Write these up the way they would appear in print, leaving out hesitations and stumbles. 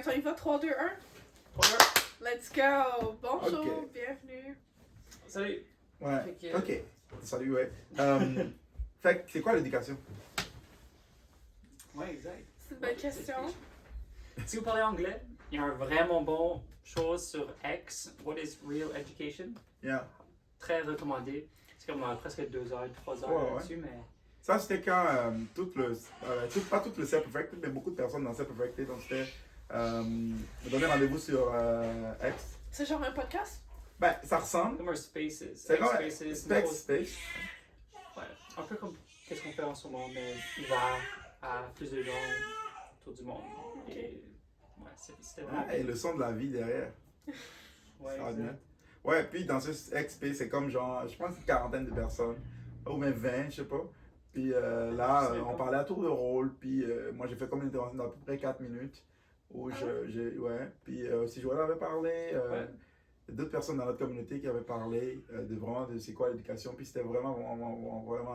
Alright, on y va, 3, 2, 1. 3, 2. Let's go! Bonjour, Ok. bienvenue. Salut. Ouais. Fait que- Ok. Salut, ouais. Fait que c'est quoi l'éducation? Ouais, exact. C'est une bonne question. Si vous parlez anglais, il y a un vraiment bon chose sur X, What is Real Education? Yeah. Très recommandé. C'est comme presque 2 heures, 3 heures Ouais, là-dessus, mais Ça, c'était quand pas tout le Self-Perfected, mais beaucoup de personnes dans Self-Perfected, donc c'était me donner rendez-vous sur X. C'est genre un podcast? Ben, ça ressemble. comme un Spaces. C'est X comme Spaces, Space. Ouais, un peu comme qu'est-ce qu'on fait en ce moment, mais ouvert à plus de gens autour du monde. Et ouais, c'était vraiment Ah, et le son de la vie derrière. Ouais, Ça va exact. bien. Ouais, puis dans ce XP, c'est comme genre, je pense une quarantaine de personnes, ou même 20, je sais pas. Puis là, Je sais on pas. parlait à tour de rôle, puis moi j'ai fait comme une intervention d'à peu près 4 minutes. Où ouais. Puis aussi Joël avait parlé, Ouais. d'autres personnes dans notre communauté qui avaient parlé de vraiment de c'est quoi l'éducation, puis c'était vraiment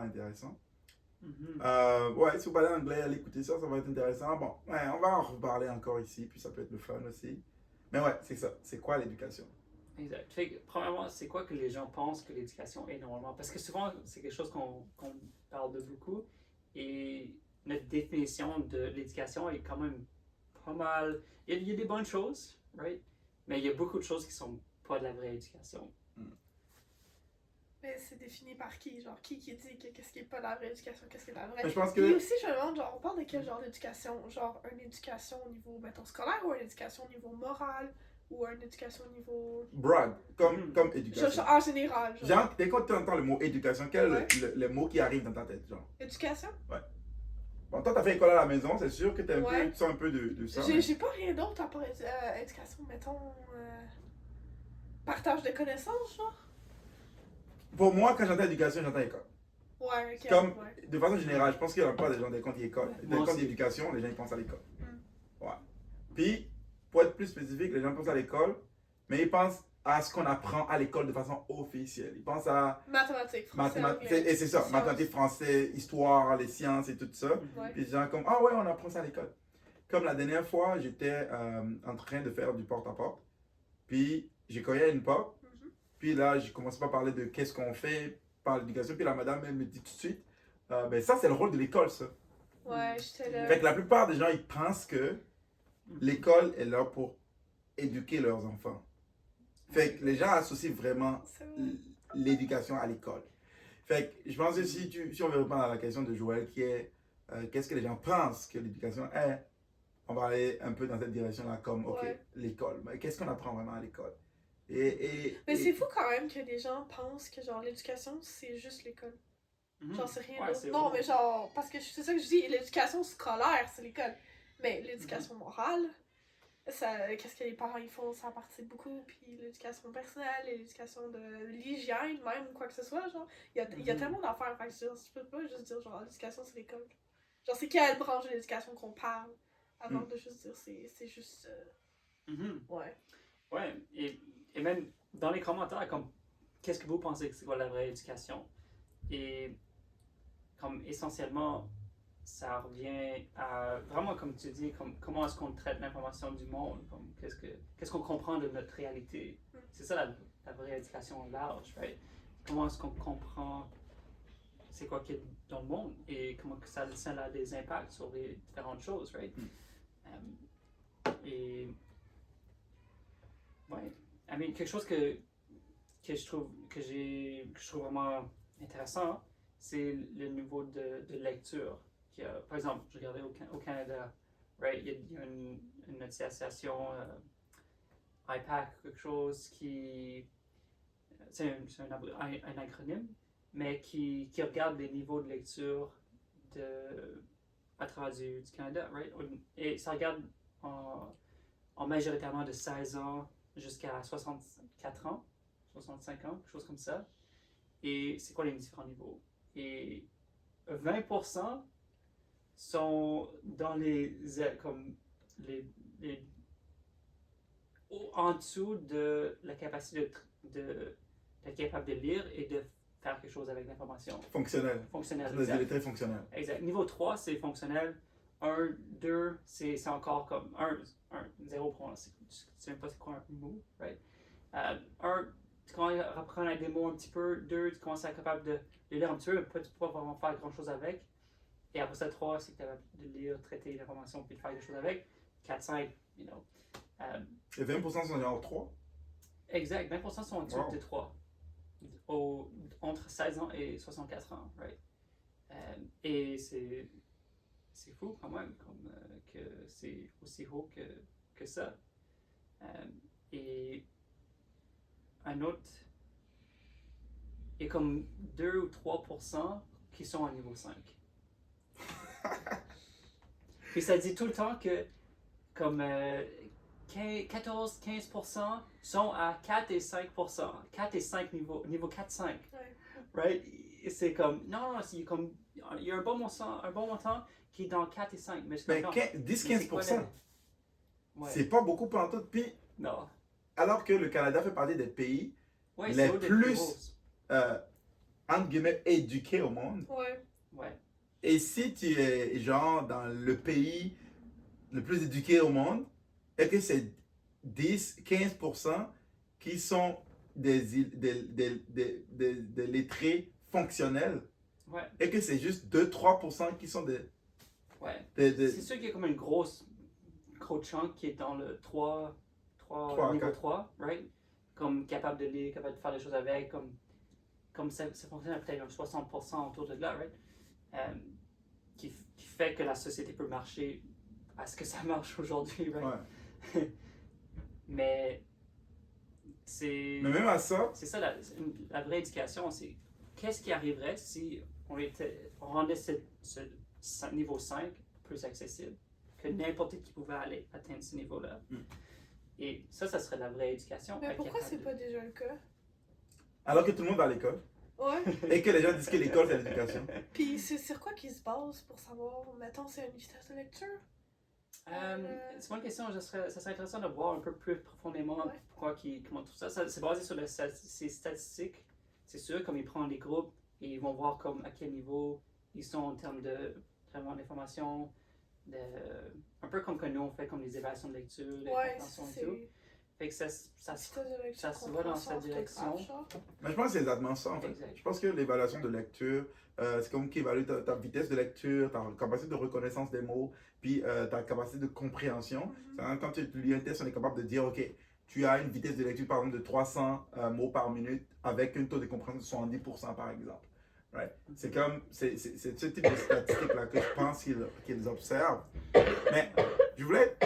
intéressant. Ouais, si vous parlez anglais, allez écouter ça, ça va être intéressant. Bon, ouais, on va en reparler encore ici, puis ça peut être le fun aussi. Mais ouais, c'est ça. C'est quoi l'éducation? Exact. Fait que, premièrement, c'est quoi que les gens pensent que l'éducation est normalement? Parce que souvent, c'est quelque chose qu'on parle de beaucoup. Et notre définition de l'éducation est quand même pas mal. Il y a des bonnes choses, right? Mais il y a beaucoup de choses qui sont pas de la vraie éducation. Mais c'est défini par qui? Genre, qui dit que qu'est-ce qui est pas la vraie éducation, qu'est-ce qui est la vraie? Mais je pense Puis que. aussi, je me demande, genre, on parle de quel genre d'éducation? Genre, une éducation au niveau, mettons, scolaire ou une éducation au niveau moral? Ou une éducation au niveau... Broad, comme éducation. En général, genre. Genre, dès que tu entends le mot éducation, quel Ouais. est le mot qui arrive dans ta tête, genre? Éducation? Bon, toi, t'as fait école à la maison, c'est sûr que Ouais. tu sens un peu de ça. J'ai pas rien d'autre à part éducation, mettons... partage de connaissances, genre? Pour moi, quand j'entends éducation, j'entends école. Ouais, ok. Comme, ouais. de façon générale, je pense qu'il y a pas des gens des comptes école. Ouais, Des moi comptes aussi. d'éducation, les gens ils pensent à l'école. Mm. Ouais. Puis, pour être plus spécifique, les gens pensent à l'école, mais ils pensent à ce qu'on apprend à l'école de façon officielle. Ils pensent à Mathématiques, français, mathématiques, anglais. et c'est ça, sciences. mathématiques, français, histoire, les sciences et tout ça. Ouais. Puis les gens comme, ah ouais, on apprend ça à l'école. Comme la dernière fois, j'étais en train de faire du porte-à-porte. Puis j'ai cogné à une porte. Mhm. Puis là, j'ai commencé par parler de qu'est-ce qu'on fait par l'éducation. Puis la madame, elle me dit tout de suite, ben ça, c'est le rôle de l'école, ça. Ouais, j'étais là. Fait que la plupart des gens, ils pensent que l'école est là pour éduquer leurs enfants. Fait que les gens associent vraiment C'est vrai. l'éducation à l'école. Fait que je pense que si on veut répondre à la question de Joël, qui est qu'est-ce que les gens pensent que l'éducation est, on va aller un peu dans cette direction-là, comme, ok, Ouais. l'école. Mais qu'est-ce qu'on apprend vraiment à l'école? Mais c'est fou quand même que les gens pensent que genre l'éducation c'est juste l'école. Genre c'est rien Ouais, d'autre. c'est Non, vrai. mais genre, parce que c'est ça que je dis, l'éducation scolaire c'est l'école. Mais l'éducation morale, ça, qu'est-ce que les parents ils font, ça participe beaucoup. Puis l'éducation personnelle, et l'éducation de l'hygiène même, ou quoi que ce soit, genre. Il y a tellement d'affaires. Fait que je peux pas juste dire genre l'éducation c'est l'école. Genre c'est quelle branche de l'éducation qu'on parle avant de juste dire c'est juste. Ouais. Ouais, et même dans les commentaires, comme qu'est-ce que vous pensez que c'est quoi la vraie éducation? Et comme essentiellement, ça revient à vraiment comme tu dis, comme comment est-ce qu'on traite l'information du monde, comme qu'est-ce qu'on comprend de notre réalité. C'est ça la vraie éducation large, right? Comment est-ce qu'on comprend c'est quoi qu'il y a dans le monde et comment que ça a des impacts sur les différentes choses, right? Et ouais, I mean, quelque chose que je trouve je trouve vraiment intéressant, c'est le niveau de lecture. Par exemple, je regardais au Canada, right, il y a une association IPAC, quelque chose qui c'est un acronyme, mais qui regarde les niveaux de lecture à travers du Canada, right? Et ça regarde en majoritairement de 16 ans jusqu'à 64 ans, 65 ans, quelque chose comme ça. Et c'est quoi les différents niveaux? Et 20% sont dans comme en dessous de la capacité d'être capable de lire et de faire quelque chose avec l'information. Fonctionnel. Fonctionnel. On a dit les traits fonctionnels. Exact. Niveau 3, c'est fonctionnel. 1, 2, c'est encore comme 1. 0 pour 1, tu sais même pas c'est quoi un mot, right? 1, tu commences à apprendre des mots un petit peu. 2, tu commences à être capable de lire un petit peu, mais pas, tu peux pas vraiment faire grand chose avec. Et après ça, 3, c'est que tu es capable de lire, traiter l'information puis de faire des choses avec. 4, 5, you know. Et 20% sont genre 3? Exact, 20% sont en dessous Wow. de 3. Entre 16 ans et 64 ans, right? Et c'est fou quand même, comme, que c'est aussi haut que ça. Et un autre, il y a comme 2 ou 3% qui sont à niveau 5. Puis ça dit tout le temps que comme 14-15% sont à 4 et 5%. 4 et 5 niveau 4-5. Ouais. Right? Et c'est comme, non, il y a un bon montant qui est dans 4 et 5. Mais Mais 10-15%, Ouais. c'est pas beaucoup pour tout. Puis, Non. alors que le Canada fait partie des pays Ouais, les c'est haut des plus- grosses. entre guillemets, éduqués au monde. Ouais. Ouais. Et si tu es genre dans le pays le plus éduqué au monde, et que c'est 10-15% qui sont des lettrés fonctionnels, Ouais. et que c'est juste 2-3% qui sont Ouais. des C'est sûr qu'il y a comme une gros chunk qui est dans le 3 niveau 4. 3, right? Comme capable de lire, capable de faire des choses avec, comme ça fonctionne à peut-être un 60% autour de là, right? Qui fait que la société peut marcher à ce que ça marche aujourd'hui, right? Ouais. Mais c'est Mais même à ça, ça la vraie éducation, c'est qu'est-ce qui arriverait si on rendait ce niveau 5 plus accessible, que n'importe qui pouvait aller atteindre ce niveau-là. Mm. Et ça serait la vraie éducation. Mais être pourquoi capable c'est pas déjà le cas? alors que tout le monde va à l'école, Ouais. et que les gens disent que l'école c'est l'éducation. Puis c'est sur quoi qu'ils se basent pour savoir, mettons, c'est une vitesse de lecture? C'est une bonne question. Ça serait intéressant de voir un peu plus profondément Ouais. comment tout ça. C'est basé sur ces statistiques. C'est sûr, comme ils prennent des groupes et ils vont voir comme à quel niveau ils sont en termes de traitement d'information, un peu comme que nous on fait comme les évaluations de lecture, les Ouais, compréhensions et c'est. tout. Fait que ça Vitesse de lecture, ça se va dans cette compréhension, direction. orthographe, genre. Mais je pense que c'est exactement ça en fait. Exact. Je pense que l'évaluation de lecture, c'est comme qui évalue ta vitesse de lecture, ta capacité de reconnaissance des mots, puis ta capacité de compréhension. Mhm. Quand tu lis un test, on est capable de dire, ok, tu as une vitesse de lecture par exemple de 300 mots par minute avec un taux de compréhension de 70% par exemple. Right? C'est comme, c'est ce type de statistiques-là que je pense qu'ils observent. Mais je voulais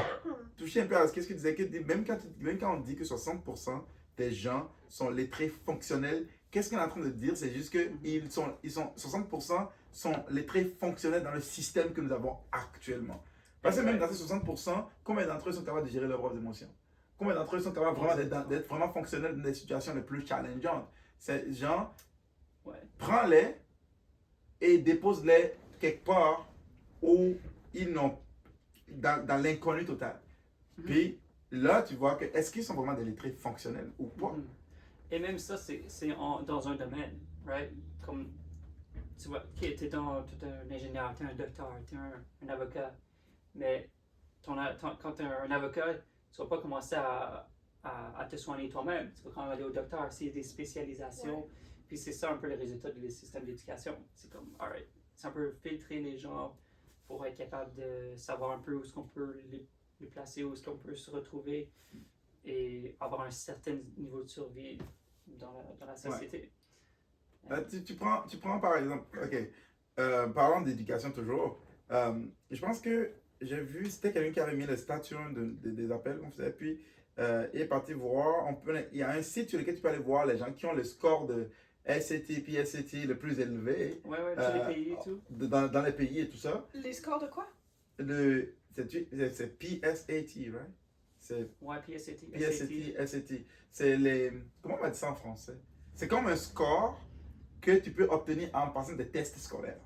toucher un peu à ce que tu disais, que même quand on dit que 60% des gens sont lettrés fonctionnels, qu'est-ce qu'on est en train de dire? C'est juste que 60% sont lettrés fonctionnels dans le système que nous avons actuellement. Parce que même dans ces 60%, combien d'entre eux sont capables de gérer leurs propres émotions? Combien d'entre eux sont capables vraiment d'être vraiment fonctionnels dans des situations les plus challengeantes? Ces gens, prends-les et dépose-les quelque part où ils n'ont dans l'inconnu total. Puis là, tu vois que est-ce qu'ils sont vraiment des lettrés fonctionnels ou pas? Et même ça, c'est dans un domaine, right? Comme, tu vois, tu es un ingénieur, tu es un docteur, tu es un avocat. Mais quand tu es un avocat, tu ne vas pas commencer à te soigner toi-même. Tu vas quand même aller au docteur, s'il y a des spécialisations. Ouais. Puis c'est ça un peu le résultat du système d'éducation. C'est comme, alright, c'est un peu filtrer les gens pour être capable de savoir un peu où est-ce qu'on peut les placer, où est-ce qu'on peut se retrouver et avoir un certain niveau de survie dans la société. Tu prends par exemple, ok, parlant d'éducation toujours, je pense que j'ai vu, c'était quelqu'un qui avait mis le statut des appels qu'on faisait, puis il est parti voir, il y a un site sur lequel tu peux aller voir les gens qui ont le score de SAT, PSAT le plus élevé. Ouais, tous les pays et tout. Dans les pays et tout ça. Les scores de quoi? C'est PSAT, right? Ouais, PSAT. PSAT, SAT. C'est les... Comment on va dire ça en français? C'est comme un score que tu peux obtenir en passant des tests scolaires.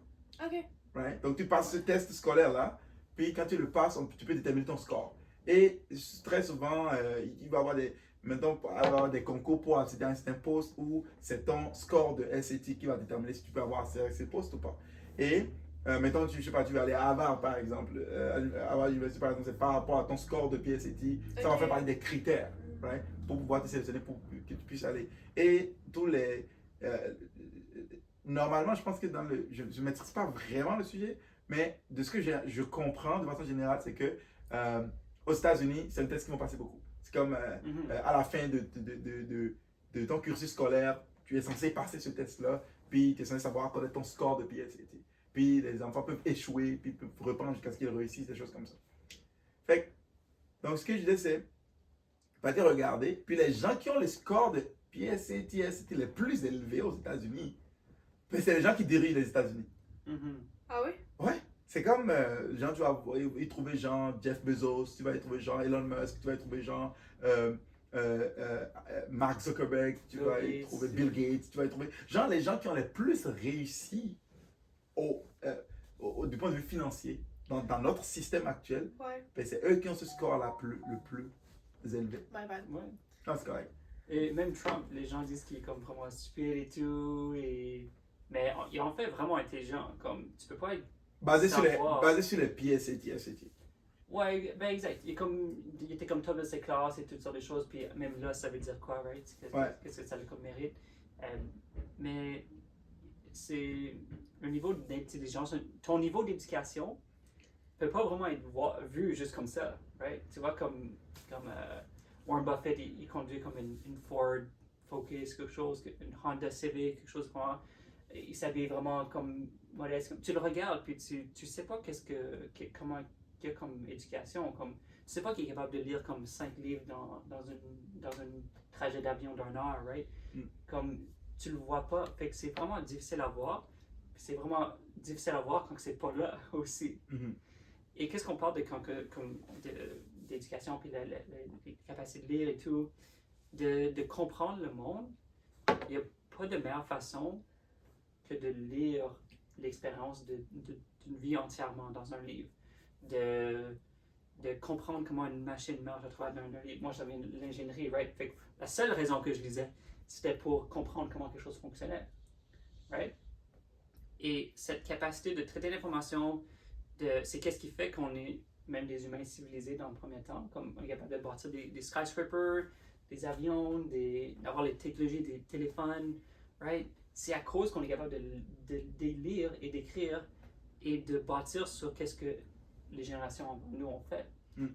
Ok. Right? Donc tu passes ce test scolaire-là, puis quand tu le passes, tu peux déterminer ton score. Et très souvent, il va y avoir avoir des concours pour accéder à un certain poste où c'est ton score de SAT qui va déterminer si tu peux avoir accès à ces postes ou pas. Et mettons, je sais pas, tu vas aller à Harvard, par exemple. Harvard University, par exemple, c'est par rapport à ton score de PSAT. Ça va faire partie des critères, right, pour pouvoir te sélectionner pour que tu puisses aller. Et tous les... normalement, je pense que je ne maîtrise pas vraiment le sujet, mais de ce que je comprends de façon générale, c'est que aux États-Unis, c'est un test qui vont passer beaucoup. C'est comme à la fin de ton cursus scolaire, tu es censé passer ce test-là, puis tu es censé savoir quel est ton score de PSAT. Puis les enfants peuvent échouer, puis peuvent reprendre jusqu'à ce qu'ils réussissent, des choses comme ça. Fait que, donc ce que je disais, c'est, va te regarder, puis les gens qui ont les scores de PSAT, SAT les plus élevés aux États-Unis, c'est les gens qui dirigent les États-Unis. Ah oui? Ouais. C'est comme, genre, tu vas y trouver genre Jeff Bezos, tu vas y trouver genre Elon Musk, tu vas y trouver genre Mark Zuckerberg, tu vas y trouver Bill Gates, tu vas y trouver genre les gens qui ont les plus réussi du point de vue financier dans notre système actuel. Ouais. Ben, c'est eux qui ont ce score le plus élevé. My bad. Ouais. Non, c'est correct. Et même Trump, les gens disent qu'il est comme vraiment stupide et tout, mais il est en fait vraiment intelligent. Comme, tu peux pas être Basé sur les PSAT, SAT. Ouais, ben exact. Il était comme top de ses classes et toutes sortes de choses, puis même là, ça veut dire quoi, right? Qu'est-ce que ça a comme mérite? Mais c'est un niveau d'intelligence, ton niveau d'éducation peut pas vraiment être vu juste comme ça, right? Tu vois, comme Warren Buffett, il conduit comme une Ford Focus, quelque chose, une Honda Civic, quelque chose comme ça. Il s'habille vraiment comme modeste. Tu le regardes, puis tu sais pas comment il y a comme éducation. Comme, tu sais pas qu'il est capable de lire comme 5 livres dans un trajet d'avion d'1 heure, right? Comme, tu le vois pas. Fait que c'est vraiment difficile à voir. C'est vraiment difficile à voir quand c'est pas là aussi. Et qu'est-ce qu'on parle d'éducation, puis les capacités de lire et tout, de comprendre le monde, il n'y a pas de meilleure façon que de lire l'expérience d'une vie entièrement dans un livre. De comprendre comment une machine marche à travers un livre. Moi, j'avais l'ingénierie, right? Fait que la seule raison que je lisais, c'était pour comprendre comment quelque chose fonctionnait, right? Et cette capacité de traiter l'information, c'est qu'est-ce qui fait qu'on est même des humains civilisés dans le premier temps, comme on est capable de bâtir des skyscrapers, des avions, d'avoir les technologies des téléphones, right? C'est à cause qu'on est capable de lire et d'écrire et de bâtir sur qu'est-ce que les générations avant nous ont fait.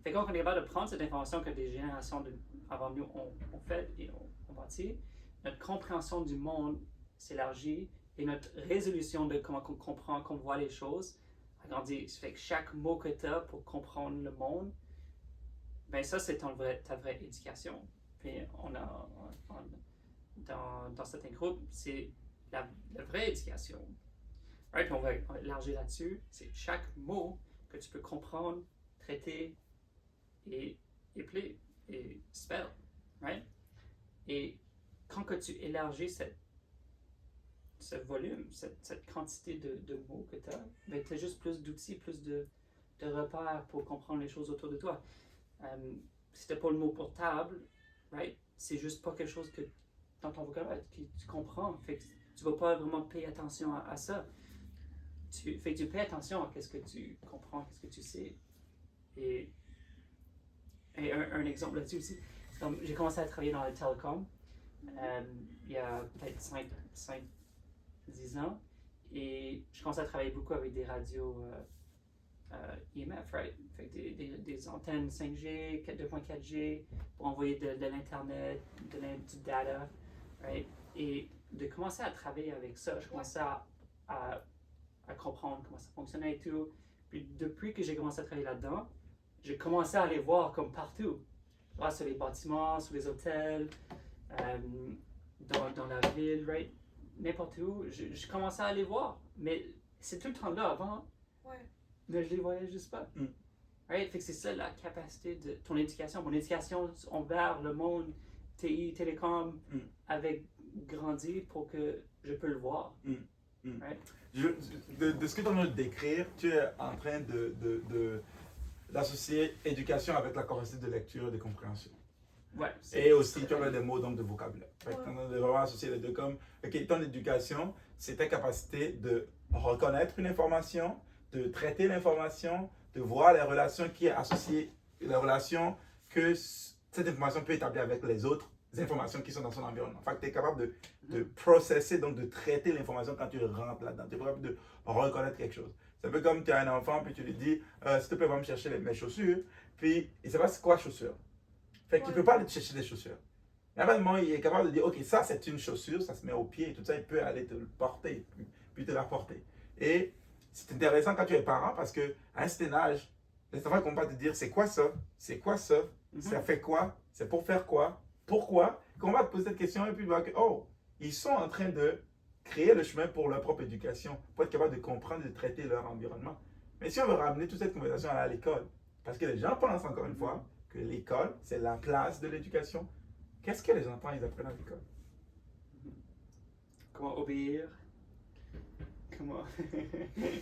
Fait qu'on est capable de prendre cette information que des générations avant nous ont fait et ont bâti, notre compréhension du monde s'élargit et notre résolution de comment on comprend, qu'on voit les choses agrandit. Ça fait que chaque mot que tu as pour comprendre le monde, ben ça c'est ta vraie éducation. Puis dans certains groupes, c'est la vraie éducation. Right? On va élargir là-dessus. C'est chaque mot que tu peux comprendre, traiter et épeler et spell. Right? Et quand que tu élargis ce volume, cette quantité de mots que tu as, ben, tu as juste plus d'outils, plus de repères pour comprendre les choses autour de toi. Si tu n'as pas le mot pour table, right? C'est juste pas quelque chose que dans ton vocabulaire que tu comprends. Fait que tu vas pas vraiment payer attention à ça. Tu payes attention à ce que tu comprends, ce que tu sais. Et un exemple là-dessus aussi, c'est comme j'ai commencé à travailler dans les télécoms il y a peut-être 5-10 ans. Et je commençais à travailler beaucoup avec des radios EMF, right? Fait que des antennes 5G, 2.4G pour envoyer de l'Internet, du data, right? Et de commencer à travailler avec ça, je commençais à comprendre comment ça fonctionnait et tout. Puis depuis que j'ai commencé à travailler là-dedans, j'ai commencé à les voir comme partout. Ouais, sur les bâtiments, sur les hôtels, dans la ville, right? N'importe où, je commençais à les voir. Mais c'est tout le temps là avant. Ouais. Mais je les voyais juste pas. Right? Fait que c'est ça la capacité de ton éducation. Mon éducation envers le monde TI, télécom, avait grandi pour que je peux le voir. Right? De ce que tu es en train de décrire, tu es en train d'associer éducation avec la capacité de lecture et de compréhension. Ouais. Et aussi, tu as des mots donc de vocabulaire. Fait que Ouais. on doit vraiment associer les deux comme, ok, ton éducation, c'est ta capacité de reconnaître une information, de traiter l'information, de voir les relations qui est associées, les relations que cette information peut établir avec les autres informations qui sont dans son environnement. Fait que tu es capable de processer, donc de traiter l'information quand tu rentres là-dedans. Tu es capable de reconnaître quelque chose. C'est un peu comme tu as un enfant, puis tu lui dis, s'il te plaît, va me chercher mes chaussures. Puis il ne sait pas c'est quoi chaussures. Fait qu'il ne peut pas aller te chercher des chaussures. Mais maintenant, il est capable de dire, ok, ça c'est une chaussure, ça se met au pied et tout ça, il peut aller te le porter, puis te la porter. Et c'est intéressant quand tu es parent parce qu'à un certain âge, les enfants ne vont pas te dire, c'est quoi ça? C'est quoi ça? Ça fait quoi? C'est pour faire quoi? Pourquoi? Qu'on va te poser cette question et puis tu vois que, oh, ils sont en train de créer le chemin pour leur propre éducation, pour être capable de comprendre et de traiter leur environnement. Mais si on veut ramener toute cette conversation à l'école, parce que les gens pensent encore une fois que l'école, c'est la place de l'éducation. Qu'est-ce que les enfants ils apprennent à l'école? Comment obéir? Comment... Il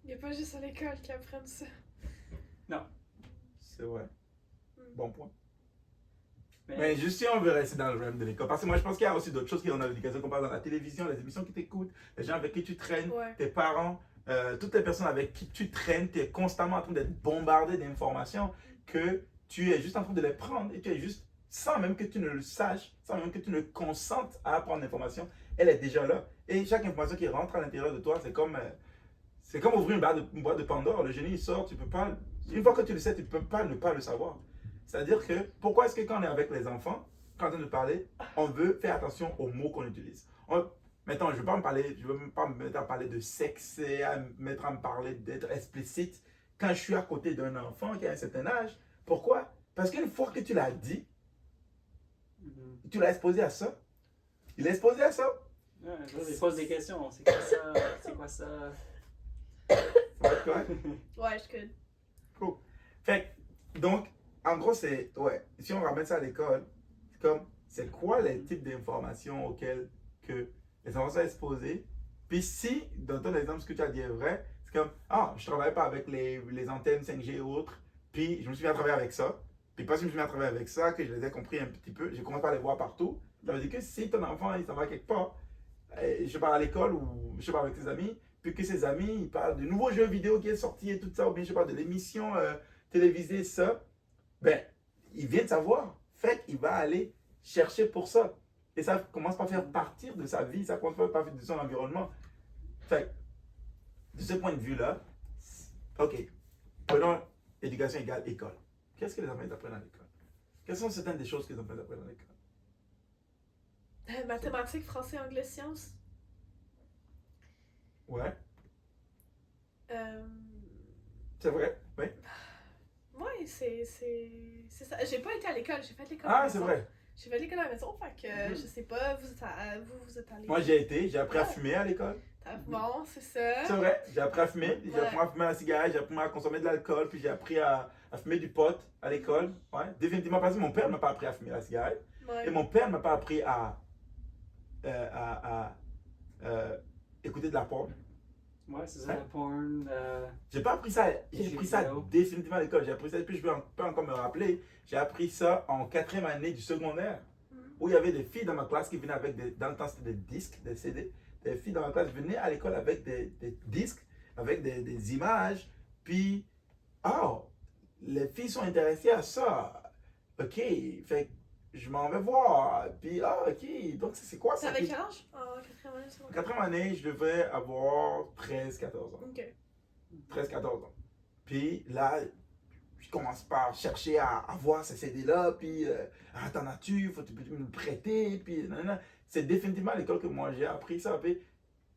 n'y a pas juste à l'école qui apprennent ça. C'est vrai. Bon point. Mais, Mais juste si on veut rester dans le realm de l'école, parce que moi je pense qu'il y a aussi d'autres choses qui sont dans l'éducation, qu'on parle dans la télévision, les émissions qui t'écoutent, les gens avec qui tu traînes, Ouais. tes parents, toutes les personnes avec qui tu traînes, tu es constamment en train d'être bombardé d'informations que tu es juste en train de les prendre et tu es juste, sans même que tu ne le saches, sans même que tu ne consentes à apprendre l'information, elle est déjà là. Et chaque information qui rentre à l'intérieur de toi, c'est comme ouvrir une boîte de Pandore. Le génie il sort, tu peux pas, une fois que tu le sais, tu ne peux pas ne pas le savoir. C'est-à-dire que, pourquoi est-ce que quand on est avec les enfants, quand on est en train de parler, on veut faire attention aux mots qu'on utilise. Maintenant, je ne veux pas me mettre à parler de sexe et à me mettre à me parler d'être explicite quand je suis à côté d'un enfant qui a un certain âge. Pourquoi? Parce qu'une fois que tu l'as dit, tu l'as exposé à ça. Il est exposé à ça. ouais, il pose des questions. C'est quoi ça? C'est quoi ça? Ça va être correct? Ouais, je could. Cool. Fait que, donc, en gros, c'est, ouais, si on ramène ça à l'école, c'est comme, c'est quoi les types d'informations auxquelles que les enfants sont exposés? Puis si, dans ton exemple, ce que tu as dit est vrai, c'est comme, ah, je ne travaille pas avec les antennes 5G et autres, puis je me suis mis à travailler avec ça. Puis parce que je me suis mis à travailler avec ça, que je les ai compris un petit peu, je commence à les voir partout. Ça veut dire que si ton enfant, il s'en va quelque part, je pars à l'école ou je pars avec ses amis, puis que ses amis, ils parlent de nouveaux jeux vidéo qui est sorti et tout ça, ou bien je parle de l'émission télévisée, ça, ben, il vient de savoir. Fait qu'il va aller chercher pour ça. Et ça commence par faire partir de sa vie, ça commence par faire partir de son environnement. Fait de ce point de vue-là, ok, prenons éducation égale école. Qu'est-ce que les enfants apprennent à l'école? Quelles sont certaines des choses que les enfants apprennent à l'école? Mathématiques, français, anglais, sciences. Ouais, Euh... c'est vrai, oui. Ouais, c'est ça. J'ai pas été à l'école, j'ai fait l'école à Ah, la c'est maison. vrai. J'ai fait l'école à la maison, fait que je sais pas, vous êtes allés. Moi, j'ai appris à fumer à l'école. Bon, c'est ça. C'est vrai, j'ai appris à fumer, j'ai Ouais. appris à fumer la cigarette, j'ai appris à consommer de l'alcool, puis j'ai appris à fumer du pot à l'école. Ouais, définitivement, parce que mon père ne m'a pas appris à fumer la cigarette. Ouais. Et mon père ne m'a pas appris à écouter de la porn. Ouais, c'est ça, la porn. J'ai pas appris ça, j'ai appris ça vidéo. définitivement à l'école. J'ai appris ça, et puis je peux encore me rappeler, j'ai appris ça en 4e année du secondaire, où il y avait des filles dans ma classe qui venaient avec dans le temps c'était des disques, des CD. Des filles dans ma classe venaient à l'école avec des disques, avec des images, puis, oh, les filles sont intéressées à ça. Ok, fait que je m'en vais voir, puis, ah, ok, donc c'est quoi ça? T'avais Puis, quel âge? En 4e année, c'est en 4e année, je devais avoir 13-14 ans. Ok. 13-14 ans. Puis là, je commence par chercher à voir ces CD-là, puis ah, t'en as-tu, faut-tu me le prêter, puis nanana. C'est définitivement à l'école que moi j'ai appris ça. Puis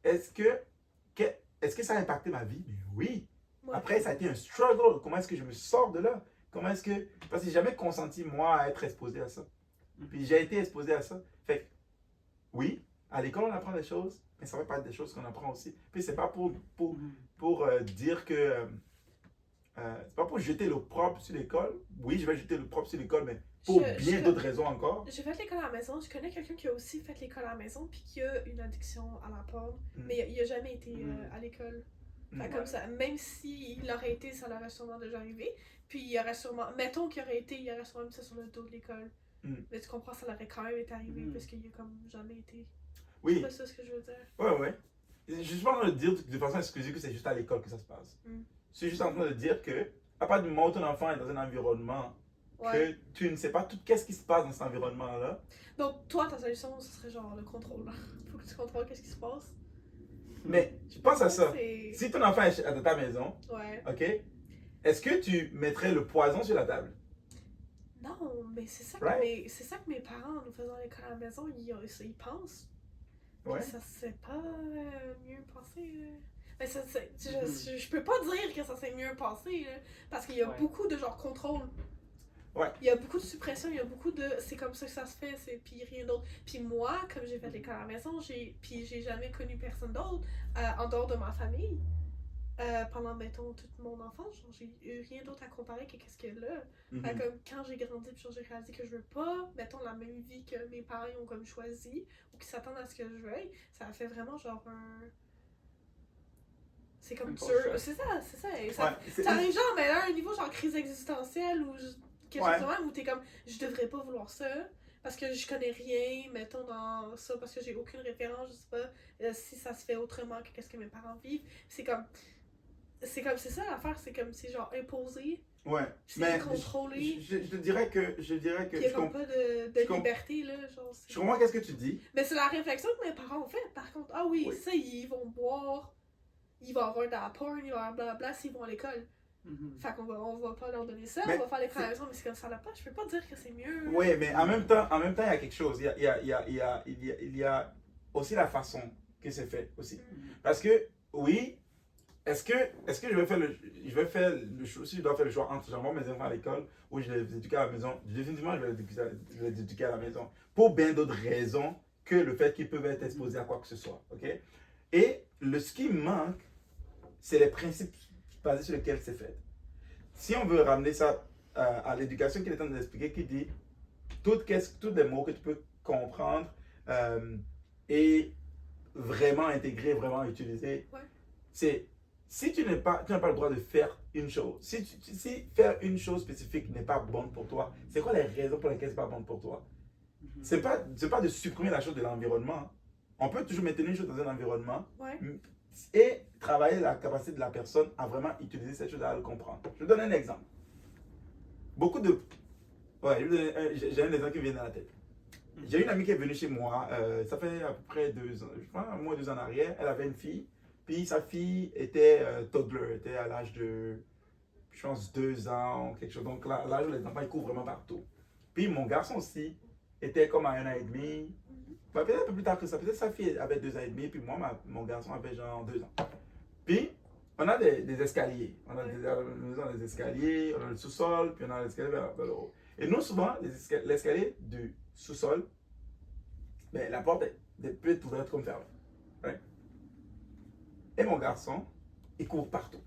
est-ce que ça a impacté ma vie? Mais oui. Ouais. Après, ça a été un struggle. Comment est-ce que je me sors de là? Comment est-ce que... Parce que j'ai jamais consenti, moi, à être exposé à ça. Puis j'ai été exposé à ça. Fait que, oui, à l'école, on apprend des choses, mais ça va pas être des choses qu'on apprend aussi. Puis c'est pas pour dire que... c'est pas pour jeter le propre sur l'école. Oui, je vais jeter le propre sur l'école, mais pour bien d'autres raisons encore. J'ai fait l'école à la maison. Je connais quelqu'un qui a aussi fait l'école à la maison puis qui a une addiction à la porn. Mais il a jamais été à l'école. Fait comme ça, même s'il aurait été, ça l'aurait sûrement déjà arrivé. Puis il aurait sûrement, mettons qu'il aurait été, il aurait sûrement mis ça sur le dos de l'école. Mais tu comprends, ça l'aurait quand même été arrivé parce qu'il a comme jamais été. Oui. C'est pas ça ce que je veux dire. Ouais. Je suis pas en train de dire de façon exclusive que c'est juste à l'école que ça se passe. Je suis juste en train de dire que, à partir du moment où ton enfant est dans un environnement que tu ne sais pas tout qu'est-ce qui se passe dans cet environnement-là. Donc, toi, ta solution, ce serait genre le contrôle. Faut que tu contrôles qu'est-ce qui se passe. Mais je pense à ça. Si ton enfant est à ta maison, ok, est-ce que tu mettrais le poison sur la table? Non, mais c'est ça, que mes parents, en nous faisant l'école à la maison, ils pensent. Ouais. Ça s'est pas mieux passé. Mais je peux pas dire que ça s'est mieux passé, parce qu'il y a beaucoup de genre contrôle. Il y a beaucoup de suppression, il y a beaucoup de c'est comme ça que ça se fait, puis rien d'autre. Puis moi, comme j'ai fait l'école à la maison, puis j'ai jamais connu personne d'autre en dehors de ma famille. Pendant, mettons, toute mon enfance, genre, j'ai eu rien d'autre à comparer que qu'est-ce qu'il y a là. Comme quand j'ai grandi, puis j'ai réalisé que je veux pas, mettons, la même vie que mes parents ont comme choisi, ou qui s'attendent à ce que je veuille, ça a fait vraiment genre un... C'est comme dur. C'est ça. Ça arrive genre, mais là, à un niveau genre crise existentielle, ou quelque chose de même, où t'es comme, je devrais pas vouloir ça, parce que je connais rien, mettons, dans ça, parce que j'ai aucune référence, je sais pas si ça se fait autrement que qu'est-ce que mes parents vivent. C'est ça l'affaire, c'est genre imposé. Mais contrôlé. Je te dirais que il n'y a comme pas de liberté, là. Genre, je comprends qu'est-ce que tu dis. Mais c'est la réflexion que mes parents ont faite, par contre. Ah oui, ça, ils vont boire, ils vont avoir de la porn, ils vont avoir blablabla s'ils vont à l'école. Fait qu'on va pas leur donner ça, on va faire les créations, mais c'est comme ça là pas. Je peux pas dire que c'est mieux. Oui, mais en même temps, il y a quelque chose. Il y a aussi la façon que c'est fait aussi. Parce que, oui, est-ce que je vais faire le choix, si je dois faire le choix entre j'envoie mes enfants à l'école ou je les éduque à la maison, définitivement je vais les éduquer à la maison. Pour bien d'autres raisons que le fait qu'ils peuvent être exposés à quoi que ce soit. Ok? Et ce qui manque, c'est les principes basés sur lesquels c'est fait. Si on veut ramener ça à l'éducation qu'il est en train d'expliquer, qui dit tous les mots que tu peux comprendre et vraiment intégrer, vraiment utiliser, c'est si tu n'as pas le droit de faire une chose, si faire une chose spécifique n'est pas bonne pour toi, c'est quoi les raisons pour lesquelles c'est pas bon pour toi? C'est pas de supprimer la chose de l'environnement. On peut toujours maintenir une chose dans un environnement et travailler la capacité de la personne à vraiment utiliser cette chose, à le comprendre. Je vous donne un exemple. J'ai un exemple qui vient dans la tête. J'ai une amie qui est venue chez moi, ça fait à peu près 2 ans, je pense, un mois, 2 ans en arrière. Elle avait une fille, puis sa fille était toddler, était à l'âge de, je pense, 2 ans, quelque chose. Donc l'âge où les enfants ils courent vraiment partout. Puis mon garçon aussi était comme à 1 an et demi. Peut-être un peu plus tard que ça, peut-être sa fille avait 2 ans et demi, puis moi, mon garçon avait genre 2 ans. Puis, on a des escaliers. On a des escaliers, on a le sous-sol, puis on a l'escalier vers le haut. Et nous, souvent, l'escalier du sous-sol, la porte peut être ouverte comme fermée. Right? Et mon garçon, il court partout.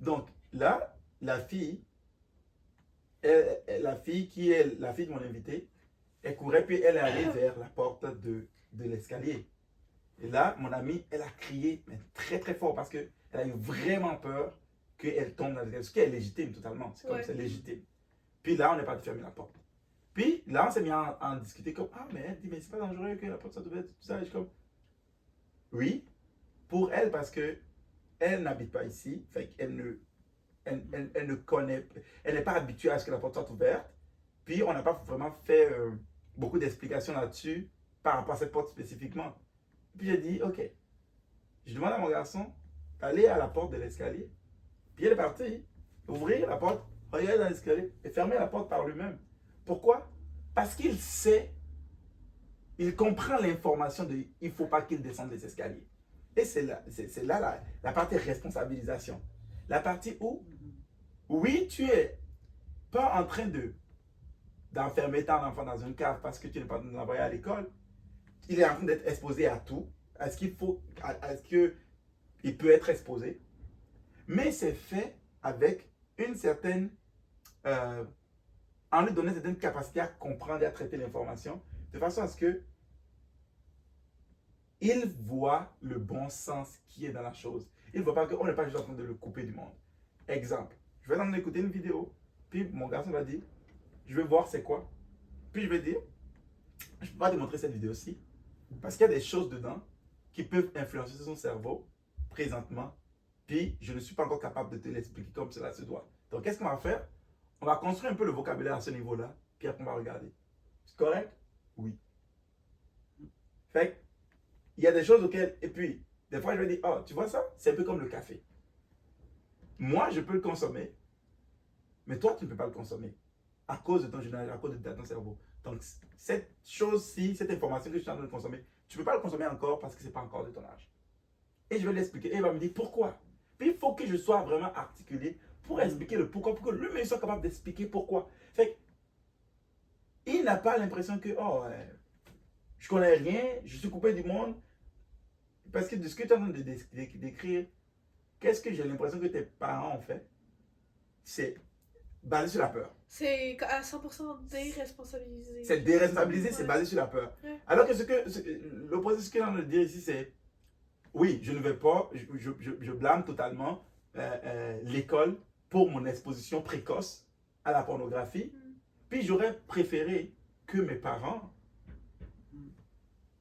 Donc, là, la fille qui est la fille de mon invité, elle courait, puis elle est allée vers la porte de l'escalier. Et là, mon amie, elle a crié, mais très très fort, parce qu'elle a eu vraiment peur qu'elle tombe dans l'escalier. Ce qui est légitime totalement, c'est comme c'est légitime. Puis là, on n'est pas fermer la porte. Puis là, on s'est mis à en discuter comme, ah, mais elle dit, mais c'est pas dangereux que la porte soit ouverte, tout ça. Et je suis comme, oui, pour elle, parce que elle n'habite pas ici, fait qu'elle ne connaît, elle n'est pas habituée à ce que la porte soit ouverte. Puis on n'a pas vraiment fait beaucoup d'explications là-dessus par rapport à cette porte spécifiquement. Puis j'ai dit, ok, je demande à mon garçon d'aller à la porte de l'escalier. Puis il est parti ouvrir la porte, regarder dans l'escalier et fermer la porte par lui-même. Pourquoi? Parce qu'il sait, il comprend l'information de il ne faut pas qu'il descende les escaliers. Et c'est là la partie responsabilisation. La partie où, oui, tu es pas en train d'enfermer ton enfant dans une cave parce que tu n'es pas envoyé à l'école. Il est en train d'être exposé à tout, à ce qu'il peut être exposé. Mais c'est fait avec une certaine, en lui donnant une certaine capacité à comprendre et à traiter l'information, de façon à ce que il voit le bon sens qui est dans la chose. Il ne voit pas qu'on n'est pas juste en train de le couper du monde. Exemple, je vais en train d'écouter une vidéo, puis mon garçon va dire, je vais voir c'est quoi. Puis je vais dire, je ne peux pas te montrer cette vidéo-ci, parce qu'il y a des choses dedans qui peuvent influencer son cerveau présentement, puis je ne suis pas encore capable de te l'expliquer comme cela se doit. Donc qu'est-ce qu'on va faire? On va construire un peu le vocabulaire à ce niveau-là, puis après on va regarder. C'est correct? Oui. Fait il y a des choses auxquelles, et puis, des fois je vais dire, oh, tu vois ça? C'est un peu comme le café. Moi, je peux le consommer, mais toi, tu ne peux pas le consommer à cause de ton général, à cause de ton cerveau. Donc, cette chose-ci, cette information que je suis en train de consommer, tu ne peux pas le consommer encore parce que ce n'est pas encore de ton âge. Et je vais l'expliquer. Et il va me dire pourquoi. Puis il faut que je sois vraiment articulé pour expliquer le pourquoi, pour que lui-même soit capable d'expliquer pourquoi. Fait il n'a pas l'impression que, oh, je connais rien, je suis coupé du monde. Parce que de ce que tu es en train de décrire, qu'est-ce que j'ai l'impression que tes parents ont fait? C'est basé sur la peur. C'est à 100% déresponsabilisé. C'est déresponsabilisé, c'est basé sur la peur. Ouais. Alors que l'opposé de ce que j'ai envie de dire ici, c'est oui, je ne vais pas, je blâme totalement l'école pour mon exposition précoce à la pornographie. Puis j'aurais préféré que mes parents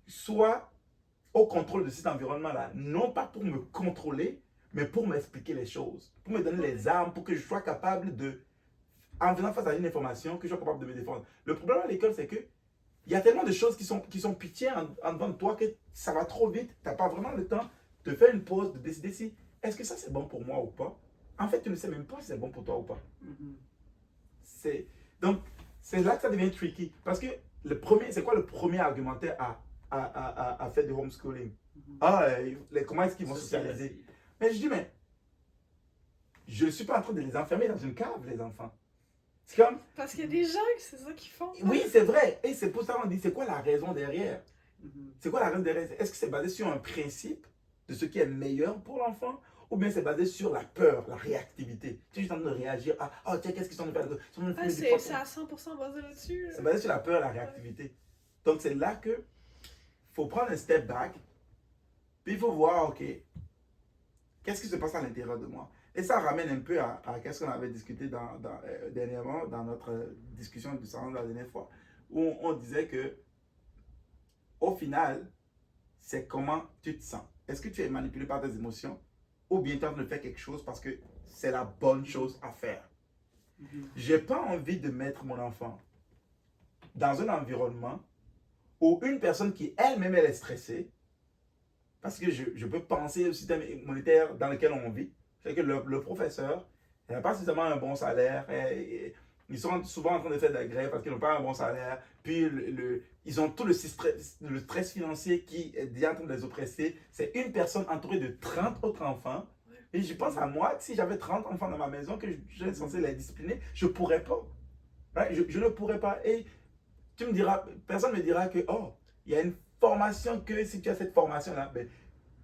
soient au contrôle de cet environnement-là. Non pas pour me contrôler, mais pour m'expliquer les choses. Pour me donner les armes, pour que je sois capable de, en venant face à une information, que je sois capable de me défendre. Le problème à l'école, c'est que il y a tellement de choses qui sont pitié en devant de toi que ça va trop vite. Tu n'as pas vraiment le temps de faire une pause, de décider si est-ce que ça c'est bon pour moi ou pas. En fait, tu ne sais même pas si c'est bon pour toi ou pas. Donc, c'est là que ça devient tricky. Parce que c'est quoi le premier argumentaire à faire du homeschooling? Comment est-ce qu'ils vont socialiser? Mais je dis, mais je ne suis pas en train de les enfermer dans une cave, les enfants. C'est comme... Parce qu'il y a des gens que c'est ça qu'ils font. Oui, c'est vrai. Et c'est pour ça qu'on dit, c'est quoi la raison derrière? C'est quoi la raison derrière? Est-ce que c'est basé sur un principe de ce qui est meilleur pour l'enfant? Ou bien c'est basé sur la peur, la réactivité? Tu es juste en train de réagir à, oh tiens, qu'est-ce qu'ils sont en train de faire? C'est à 100% basé là-dessus. C'est basé sur la peur et la réactivité. Donc c'est là que faut prendre un step back, puis il faut voir, ok, qu'est-ce qui se passe à l'intérieur de moi? Et ça ramène un peu à ce qu'on avait discuté dernièrement dans notre discussion du salon de la dernière fois, où on disait que au final, c'est comment tu te sens. Est-ce que tu es manipulé par tes émotions ou bien tu es en train de faire quelque chose parce que c'est la bonne chose à faire? J'ai pas envie de mettre mon enfant dans un environnement où une personne qui elle-même elle est stressée, parce que je peux penser au système monétaire dans lequel on vit. C'est que le professeur n'a pas suffisamment un bon salaire. Ils sont souvent en train de faire des grèves parce qu'ils n'ont pas un bon salaire. Puis ils ont tout le stress financier qui est déjà en train de les oppresser. C'est une personne entourée de 30 autres enfants. Et je pense à moi, si j'avais 30 enfants dans ma maison, que j'étais censé les discipliner, je ne pourrais pas. Je ne pourrais pas. Et tu me diras, personne ne me dira que, oh, il y a une formation que si tu as cette formation-là, ben,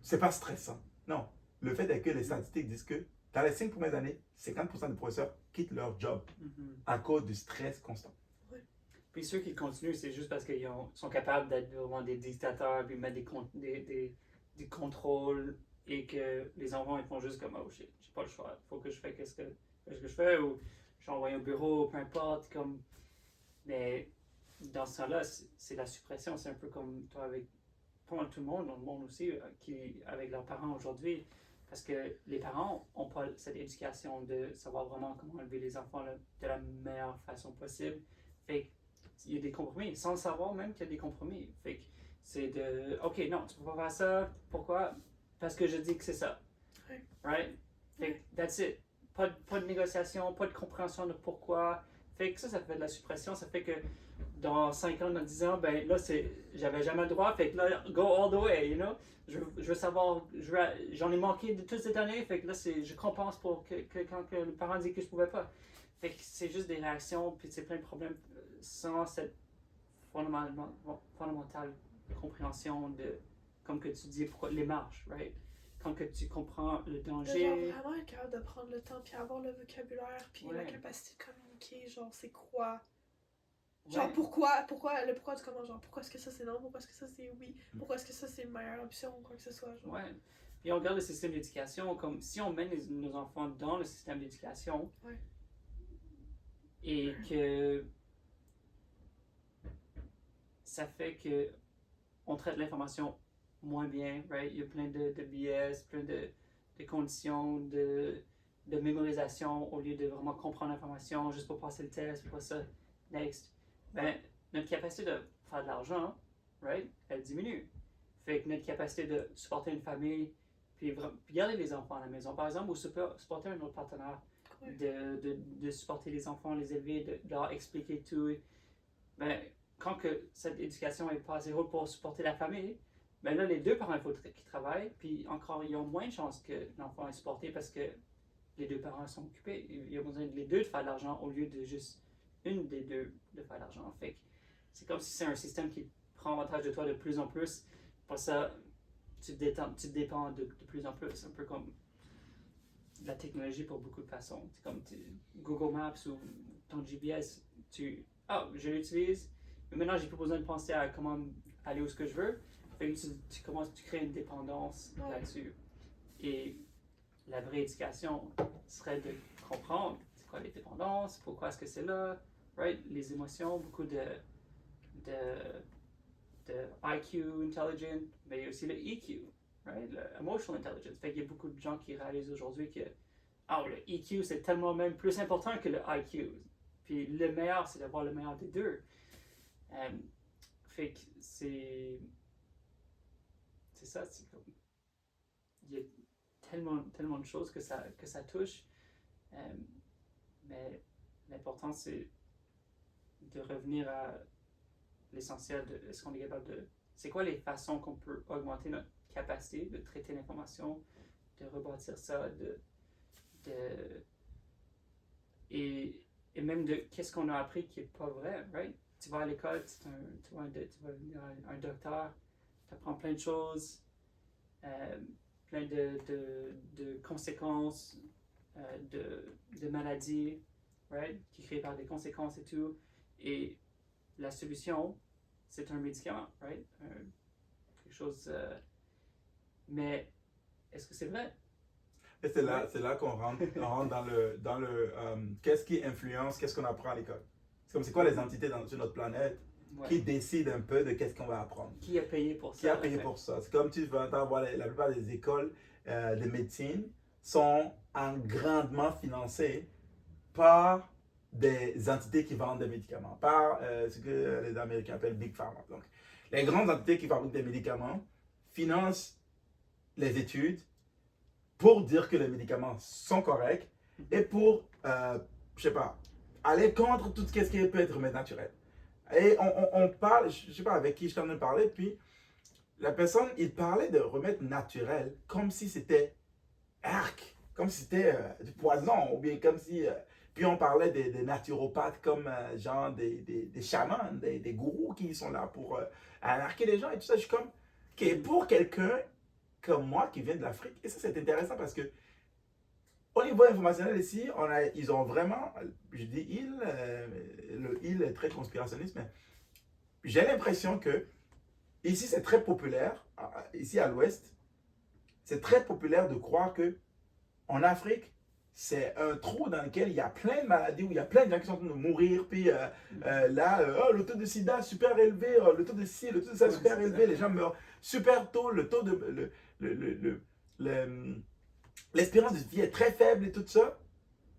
ce n'est pas stressant. Non. Le fait est que les statistiques disent que dans les 5 premières années, 50% des professeurs quittent leur job à cause du stress constant. Puis ceux qui continuent, c'est juste parce qu'ils sont capables d'être vraiment des dictateurs, puis mettre des contrôles, et que les enfants ils font juste comme oh j'ai pas le choix, faut que je fasse qu'est-ce que je fais, ou je suis envoyé au bureau, peu importe. Mais dans ce temps-là, c'est la suppression. C'est un peu comme toi avec tout le monde, dans le monde aussi, qui avec leurs parents aujourd'hui. Parce que les parents n'ont pas cette éducation de savoir vraiment comment élever les enfants de la meilleure façon possible. Fait qu'il y a des compromis, sans le savoir même qu'il y a des compromis. Fait que c'est de, ok, non, tu peux pas faire ça. Pourquoi? Parce que je dis que c'est ça. Right? Fait que that's it. Pas de négociation, pas de compréhension de pourquoi. Fait que ça fait de la suppression. Ça fait que dans 5 ans, dans 10 ans, ben là, j'avais jamais le droit. Fait que là, go all the way, you know? Je veux savoir, j'en ai manqué de toutes ces années. Fait que là, je compense pour quand le parent dit que je pouvais pas. Fait que c'est juste des réactions, puis c'est plein de problèmes sans cette fondamentale compréhension de, comme que tu dis, pourquoi les marches, right? Quand que tu comprends le danger. Genre vraiment être capable de prendre le temps, puis avoir le vocabulaire, puis la capacité de communiquer, genre c'est quoi? Genre pourquoi du comment, genre pourquoi est-ce que ça c'est non, pourquoi est-ce que ça c'est oui, pourquoi est-ce que ça c'est une meilleure option ou quoi que ce soit, genre. Ouais, Puis on regarde le système d'éducation comme si on mène nos enfants dans le système d'éducation et que ça fait que on traite l'information moins bien, right? Il y a plein de BS, plein de conditions de mémorisation au lieu de vraiment comprendre l'information juste pour passer le test, pour ça, next. Ben, notre capacité de faire de l'argent, right, elle diminue. Fait que notre capacité de supporter une famille, puis garder les enfants à la maison, par exemple, ou supporter un autre partenaire, de supporter les enfants, les élever, de leur expliquer tout. Ben, quand que cette éducation est pas assez haute pour supporter la famille, ben là, les deux parents, il faut qu'ils travaillent, puis encore, ils ont moins de chances que l'enfant est supporté parce que les deux parents sont occupés. Il y a besoin des deux de faire de l'argent au lieu de juste une des deux de faire de l'argent. Fait que c'est comme si c'est un système qui prend avantage de toi de plus en plus. Pour ça, tu te dépends de plus en plus. Un peu comme la technologie pour beaucoup de façons. C'est comme Google Maps ou ton GPS. Je l'utilise, mais maintenant, j'ai plus besoin de penser à comment aller où ce que je veux. Fait que tu crées une dépendance là-dessus. Et la vraie éducation serait de comprendre c'est quoi les dépendances, pourquoi est-ce que c'est là, right? Les émotions, beaucoup de IQ, intelligent, mais il y a aussi le EQ, right? Le emotional intelligence. Fait qu'il y a beaucoup de gens qui réalisent aujourd'hui que le EQ c'est tellement même plus important que le IQ. Puis le meilleur, c'est d'avoir le meilleur des deux. Fait que c'est ça, c'est comme il y a tellement de choses que ça touche. Mais l'important, c'est de revenir à l'essentiel de est-ce qu'on est capable de... C'est quoi les façons qu'on peut augmenter notre capacité de traiter l'information, de rebâtir ça, et même de qu'est-ce qu'on a appris qui n'est pas vrai, right? Tu vas à l'école, tu vas devenir un docteur, tu apprends plein de choses, plein de conséquences, de maladies, right? Qui créent par des conséquences et tout. Et la solution, c'est un médicament, right? Quelque chose... mais est-ce que c'est vrai? Et c'est là qu'on rentre dans le qu'est-ce qui influence, qu'est-ce qu'on apprend à l'école. C'est quoi les entités sur notre planète qui décident un peu de qu'est-ce qu'on va apprendre. Qui a payé pour ça? Qui a payé pour ça? C'est comme tu vas voir la plupart des écoles de médecine sont grandement financées par des entités qui vendent des médicaments, par ce que les Américains appellent Big Pharma. Donc, les grandes entités qui fabriquent des médicaments financent les études pour dire que les médicaments sont corrects et pour, je sais pas, aller contre tout ce qui peut être remède naturel. Et on parle, je sais pas avec qui je t'en ai parlé, puis la personne, il parlait de remèdes naturels comme si c'était comme si c'était du poison, ou bien comme si... puis on parlait des naturopathes comme genre des chamans, des gourous qui sont là pour anarquer les gens et tout ça. Je suis comme, ok, pour quelqu'un comme moi qui vient de l'Afrique, et ça c'est intéressant parce que au niveau informationnel ici, ils ont vraiment, je dis il est très conspirationniste, mais j'ai l'impression que ici c'est très populaire, ici à l'ouest, c'est très populaire de croire que en Afrique, c'est un trou dans lequel il y a plein de maladies, où il y a plein de gens qui sont en train de mourir, puis le taux de sida super élevé, le taux de ci, le taux de ça super élevé, les gens meurent super tôt, le taux de... l'espérance de vie est très faible et tout ça.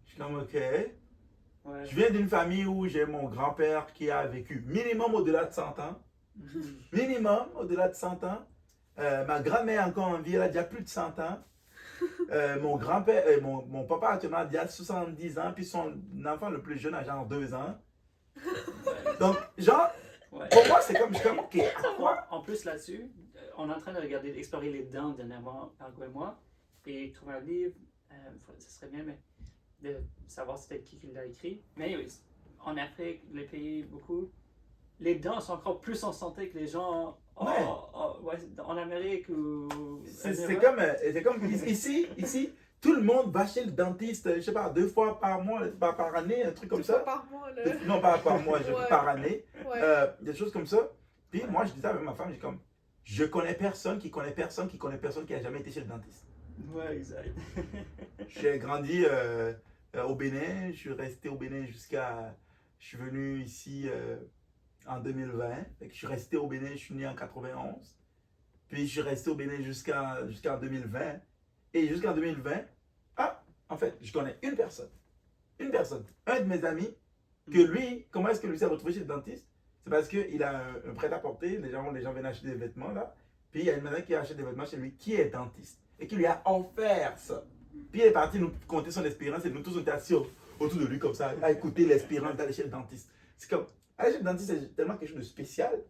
Je suis comme, ok. Ouais. Je viens d'une famille où j'ai mon grand-père qui a vécu minimum au-delà de 100 ans. Minimum au-delà de 100 ans. Ma grand-mère encore en vie, elle a déjà plus de 100 ans. Mon grand-père, mon papa actuellement il a 70 ans, puis son enfant le plus jeune a genre 2 ans. Donc, genre, pour moi, c'est comme, je suis comme, ok, quoi? En plus là-dessus, on est en train de regarder, d'explorer les dents dernièrement, Margot et moi, et trouver un livre, ce serait bien, mais de savoir c'était qui l'a écrit. Mais anyways, en Afrique, les pays, beaucoup, les dents sont encore plus en santé que les gens en Amérique ou... C'est comme ici, tout le monde va chez le dentiste, je sais pas, 2 fois par mois, par année, un truc comme ça. 2 fois par mois, là. Non, pas par mois, par année. Des choses comme ça. Puis moi, je dis ça avec ma femme, je Je connais personne qui connaît personne qui connaît personne qui n'a jamais été chez le dentiste. Ouais, exact. J'ai grandi au Bénin, je suis resté au Bénin jusqu'à... Je suis venu ici en 2020, fait que je suis resté au Bénin, je suis né en 91, puis je suis resté au Bénin jusqu'en 2020, et jusqu'en 2020, en fait, je connais une personne, un de mes amis, que lui, comment est-ce que lui s'est retrouvé chez le dentiste? C'est parce qu'il a un prêt-à-porter, les gens viennent acheter des vêtements là, puis il y a une madame qui achète des vêtements chez lui qui est dentiste et qui lui a offert ça. Puis il est parti nous conter son expérience et nous tous on était assis autour de lui comme ça, à écouter l'expérience d'aller chez le dentiste. C'est comme, aller chez le dentiste c'est tellement quelque chose de spécial.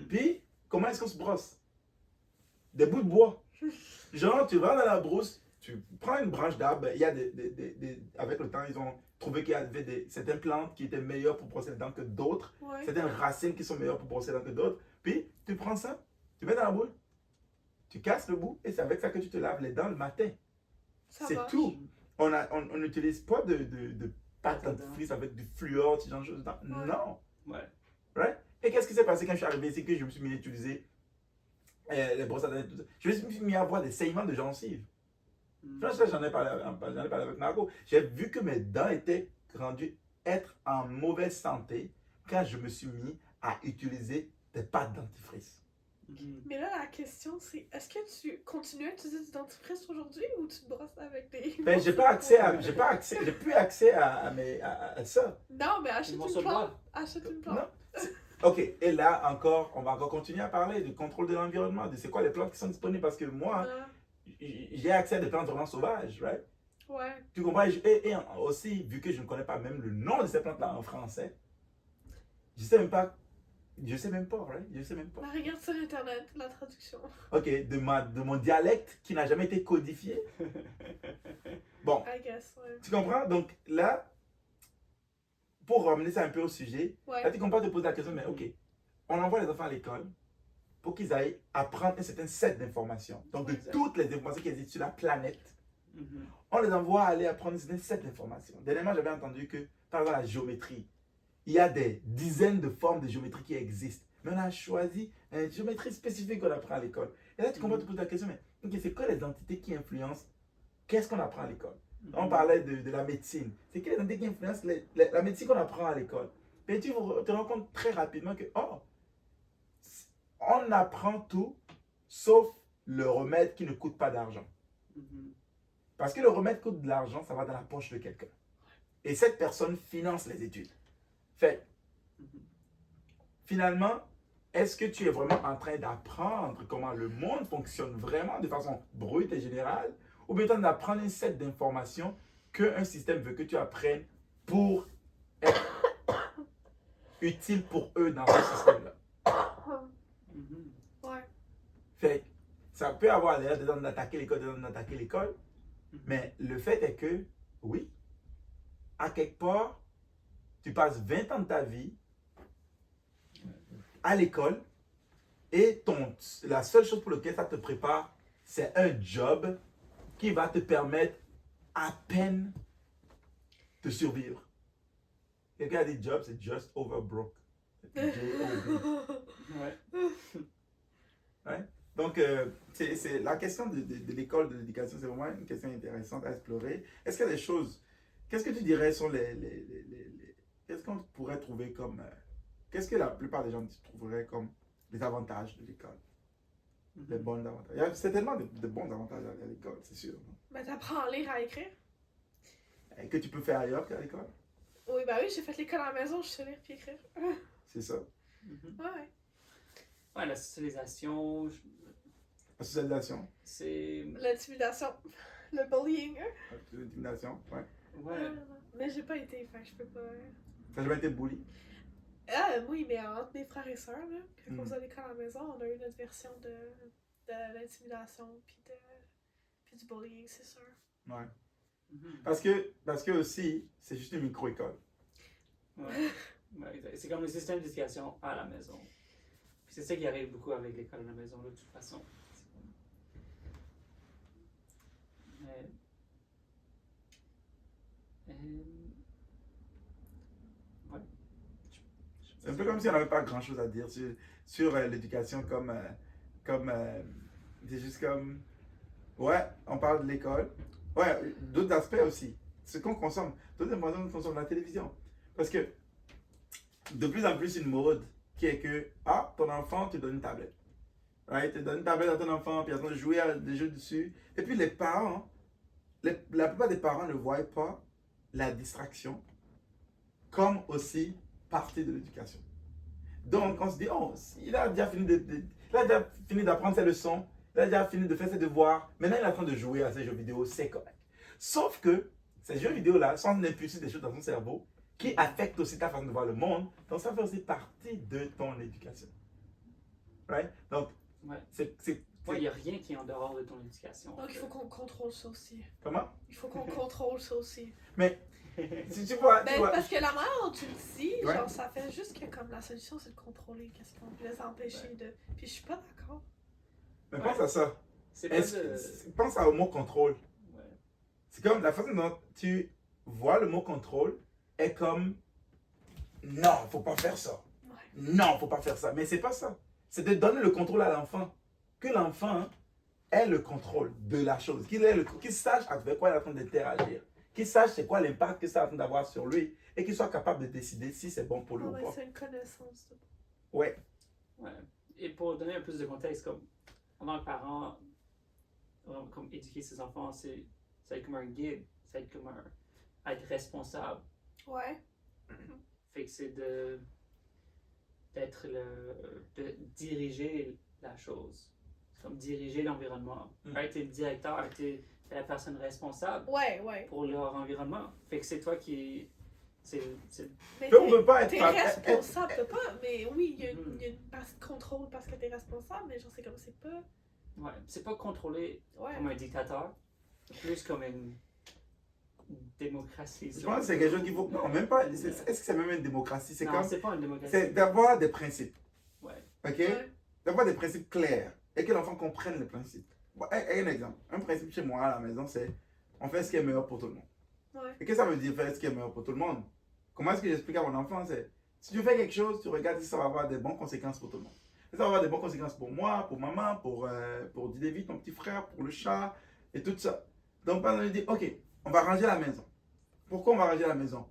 Puis, comment est-ce qu'on se brosse? Des bouts de bois. Genre, tu vas dans la brousse, tu prends une branche d'arbre, il y a avec le temps, ils ont trouvé qu'il y avait certaines plantes qui étaient meilleures pour brosser les dents que d'autres, certaines racines qui sont meilleures pour brosser les dents que d'autres. Puis, tu prends ça, tu mets dans la boule, tu casses le bout et c'est avec ça que tu te laves les dents le matin. C'est tout. On n'utilise pas de pâte dentifrice avec du fluor, ce genre de choses. Non. Ouais. Right? Et qu'est-ce qui s'est passé quand je suis arrivé ici que je me suis mis à utiliser les brosses à dents et tout ça? Je me suis mis à avoir des saignements de gencives. J'en ai parlé avec Margot. J'ai vu que mes dents étaient rendues être en mauvaise santé quand je me suis mis à utiliser des pâtes dentifrice. Mais là, la question, c'est est-ce que tu continues à utiliser du dentifrice aujourd'hui ou tu te brosses avec des... Ben, j'ai plus accès à ça. Non, mais achète une plante. Achète une plante. Non. Ok, et là encore, on va encore continuer à parler du contrôle de l'environnement, de c'est quoi les plantes qui sont disponibles parce que moi, j'ai accès à des plantes vraiment sauvages, right? Ouais. Tu comprends? Et aussi, vu que je ne connais pas même le nom de ces plantes-là en français, je sais même pas, right? Je sais même pas. Bah, regarde sur Internet, la traduction. Ok, de mon dialecte qui n'a jamais été codifié. Bon, I guess, ouais. tu comprends? Donc là, pour ramener ça un peu au sujet, là tu comprends, te poser la question, mais ok, on envoie les enfants à l'école pour qu'ils aillent apprendre un certain set d'informations. Donc de toutes les informations qui existent sur la planète, on les envoie aller apprendre un certain set d'informations. Dernièrement, j'avais entendu que, par exemple, la géométrie, il y a des dizaines de formes de géométrie qui existent. Mais on a choisi une géométrie spécifique qu'on apprend à l'école. Et là, tu comprends, tu te poses la question, mais ok, c'est quoi les entités qui influencent? Qu'est-ce qu'on apprend à l'école? On parlait de la médecine. C'est quelles entités qui influencent la médecine qu'on apprend à l'école? Et tu te rends compte très rapidement que, on apprend tout, sauf le remède qui ne coûte pas d'argent. Parce que le remède coûte de l'argent, ça va dans la poche de quelqu'un. Et cette personne finance les études. Fait, finalement, est-ce que tu es vraiment en train d'apprendre comment le monde fonctionne vraiment de façon brute et générale, ou bien tu es en train d'apprendre un set d'informations qu'un système veut que tu apprennes pour être utile pour eux dans ce système-là? Fait, ça peut avoir l'air d'attaquer l'école, mais le fait est que, oui, à quelque part, tu passes 20 ans de ta vie à l'école et la seule chose pour laquelle ça te prépare, c'est un job qui va te permettre à peine de survivre. Quelqu'un a dit job, c'est just over broke. Ouais. Donc, c'est la question de l'école, de l'éducation, c'est vraiment une question intéressante à explorer. Est-ce qu'il y a des choses, qu'est-ce que tu dirais sont qu'est-ce qu'on pourrait trouver comme, qu'est-ce que la plupart des gens trouveraient comme les avantages de l'école? Les bons avantages. Il y a certainement de bons avantages à l'école, c'est sûr. Ben, t'apprends à lire, à écrire. Et que tu peux faire ailleurs qu'à l'école? Oui, bah oui, j'ai fait l'école à la maison, je sais lire puis écrire. C'est ça. Ouais. Ouais, la socialisation. La socialisation. C'est. L'intimidation. Le bullying. L'intimidation, ouais. Ouais. Mais j'ai pas été, enfin, je peux pas. T'as jamais été bully? Oui, mais entre mes frères et sœurs, là, quand on faisait l'école à la maison, on a eu notre version de l'intimidation puis du bullying, c'est sûr. Ouais. Parce que aussi, c'est juste une micro-école. Ouais. C'est comme le système d'éducation à la maison. Puis c'est ça qui arrive beaucoup avec l'école à la maison, de toute façon. Mais, ouais. un peu comme si on n'avait pas grand-chose à dire sur l'éducation c'est juste comme, ouais, on parle de l'école. Ouais, d'autres aspects aussi. Ce qu'on consomme. D'autres informations qu'on consomme la télévision. Parce que de plus en plus une mode qui est que, ton enfant te donne une tablette. Right? Tu donnes une tablette à ton enfant, puis il attend de jouer à des jeux dessus. Et puis les parents, la plupart des parents ne voient pas la distraction comme aussi partie de l'éducation. Donc on se dit, il a déjà fini d'apprendre ses leçons, il a déjà fini de faire ses devoirs, maintenant il est en train de jouer à ces jeux vidéo, c'est correct. Sauf que ces jeux vidéo-là sont impulser des choses dans son cerveau qui affectent aussi ta façon de voir le monde, donc ça fait aussi partie de ton éducation. Right? Donc, Ouais. il n'y a rien qui est en dehors de ton éducation. Donc il faut qu'on contrôle ça aussi. Comment? Il faut qu'on contrôle ça aussi. Mais, si tu vois... Parce que la manière dont tu le dis, Ouais. genre, ça fait juste que comme la solution, c'est de contrôler qu'est-ce qu'on peut les empêcher de... Puis je suis pas d'accord. Mais pense à ça. C'est pas Pense au mot contrôle. Ouais. C'est comme la façon dont tu vois le mot contrôle est comme non, faut pas faire ça. Ouais. Non, faut pas faire ça. Mais c'est pas ça. C'est de donner le contrôle à l'enfant. Que l'enfant ait le contrôle de la chose. Qu'il sache avec quoi il est en train d'interagir. Qu'il sache c'est quoi l'impact que ça est en train d'avoir sur lui. Et qu'il soit capable de décider si c'est bon pour lui ou pas. C'est une connaissance. Ouais. Ouais. Et pour donner un peu de contexte, comme en tant que parent, comme éduquer ses enfants, c'est être comme un guide, c'est être comme être responsable. Ouais. Fait que c'est de diriger la chose. C'est comme diriger l'environnement. Right? T'es le directeur, t'es la personne responsable Ouais. pour leur environnement. Fait que c'est toi qui... Mais on peut pas être... T'es responsable, t'as pas... Mais oui, il y a une partie de contrôle parce que t'es responsable, mais genre c'est comme c'est pas... Ouais, c'est pas contrôlé Ouais. comme un dictateur, plus comme une démocratie. Je pense que c'est quelque chose qu'il faut... Non, même pas... Est-ce que c'est même une démocratie? C'est non, comme... c'est pas une démocratie. C'est d'avoir des principes. Ouais. OK? Ouais. D'avoir des principes clairs et que l'enfant comprenne les principes. Bon, un exemple. Un principe chez moi à la maison, c'est on fait ce qui est meilleur pour tout le monde. Ouais. Et qu'est-ce que ça veut dire faire ce qui est meilleur pour tout le monde? Comment est-ce que j'explique à mon enfant? C'est si tu fais quelque chose, tu regardes si ça va avoir des bonnes conséquences pour tout le monde. Ça va avoir des bonnes conséquences pour moi, pour maman, pour David, ton petit frère, pour le chat et tout ça. Donc, par exemple, il dit ok, on va ranger la maison. Pourquoi on va ranger la maison?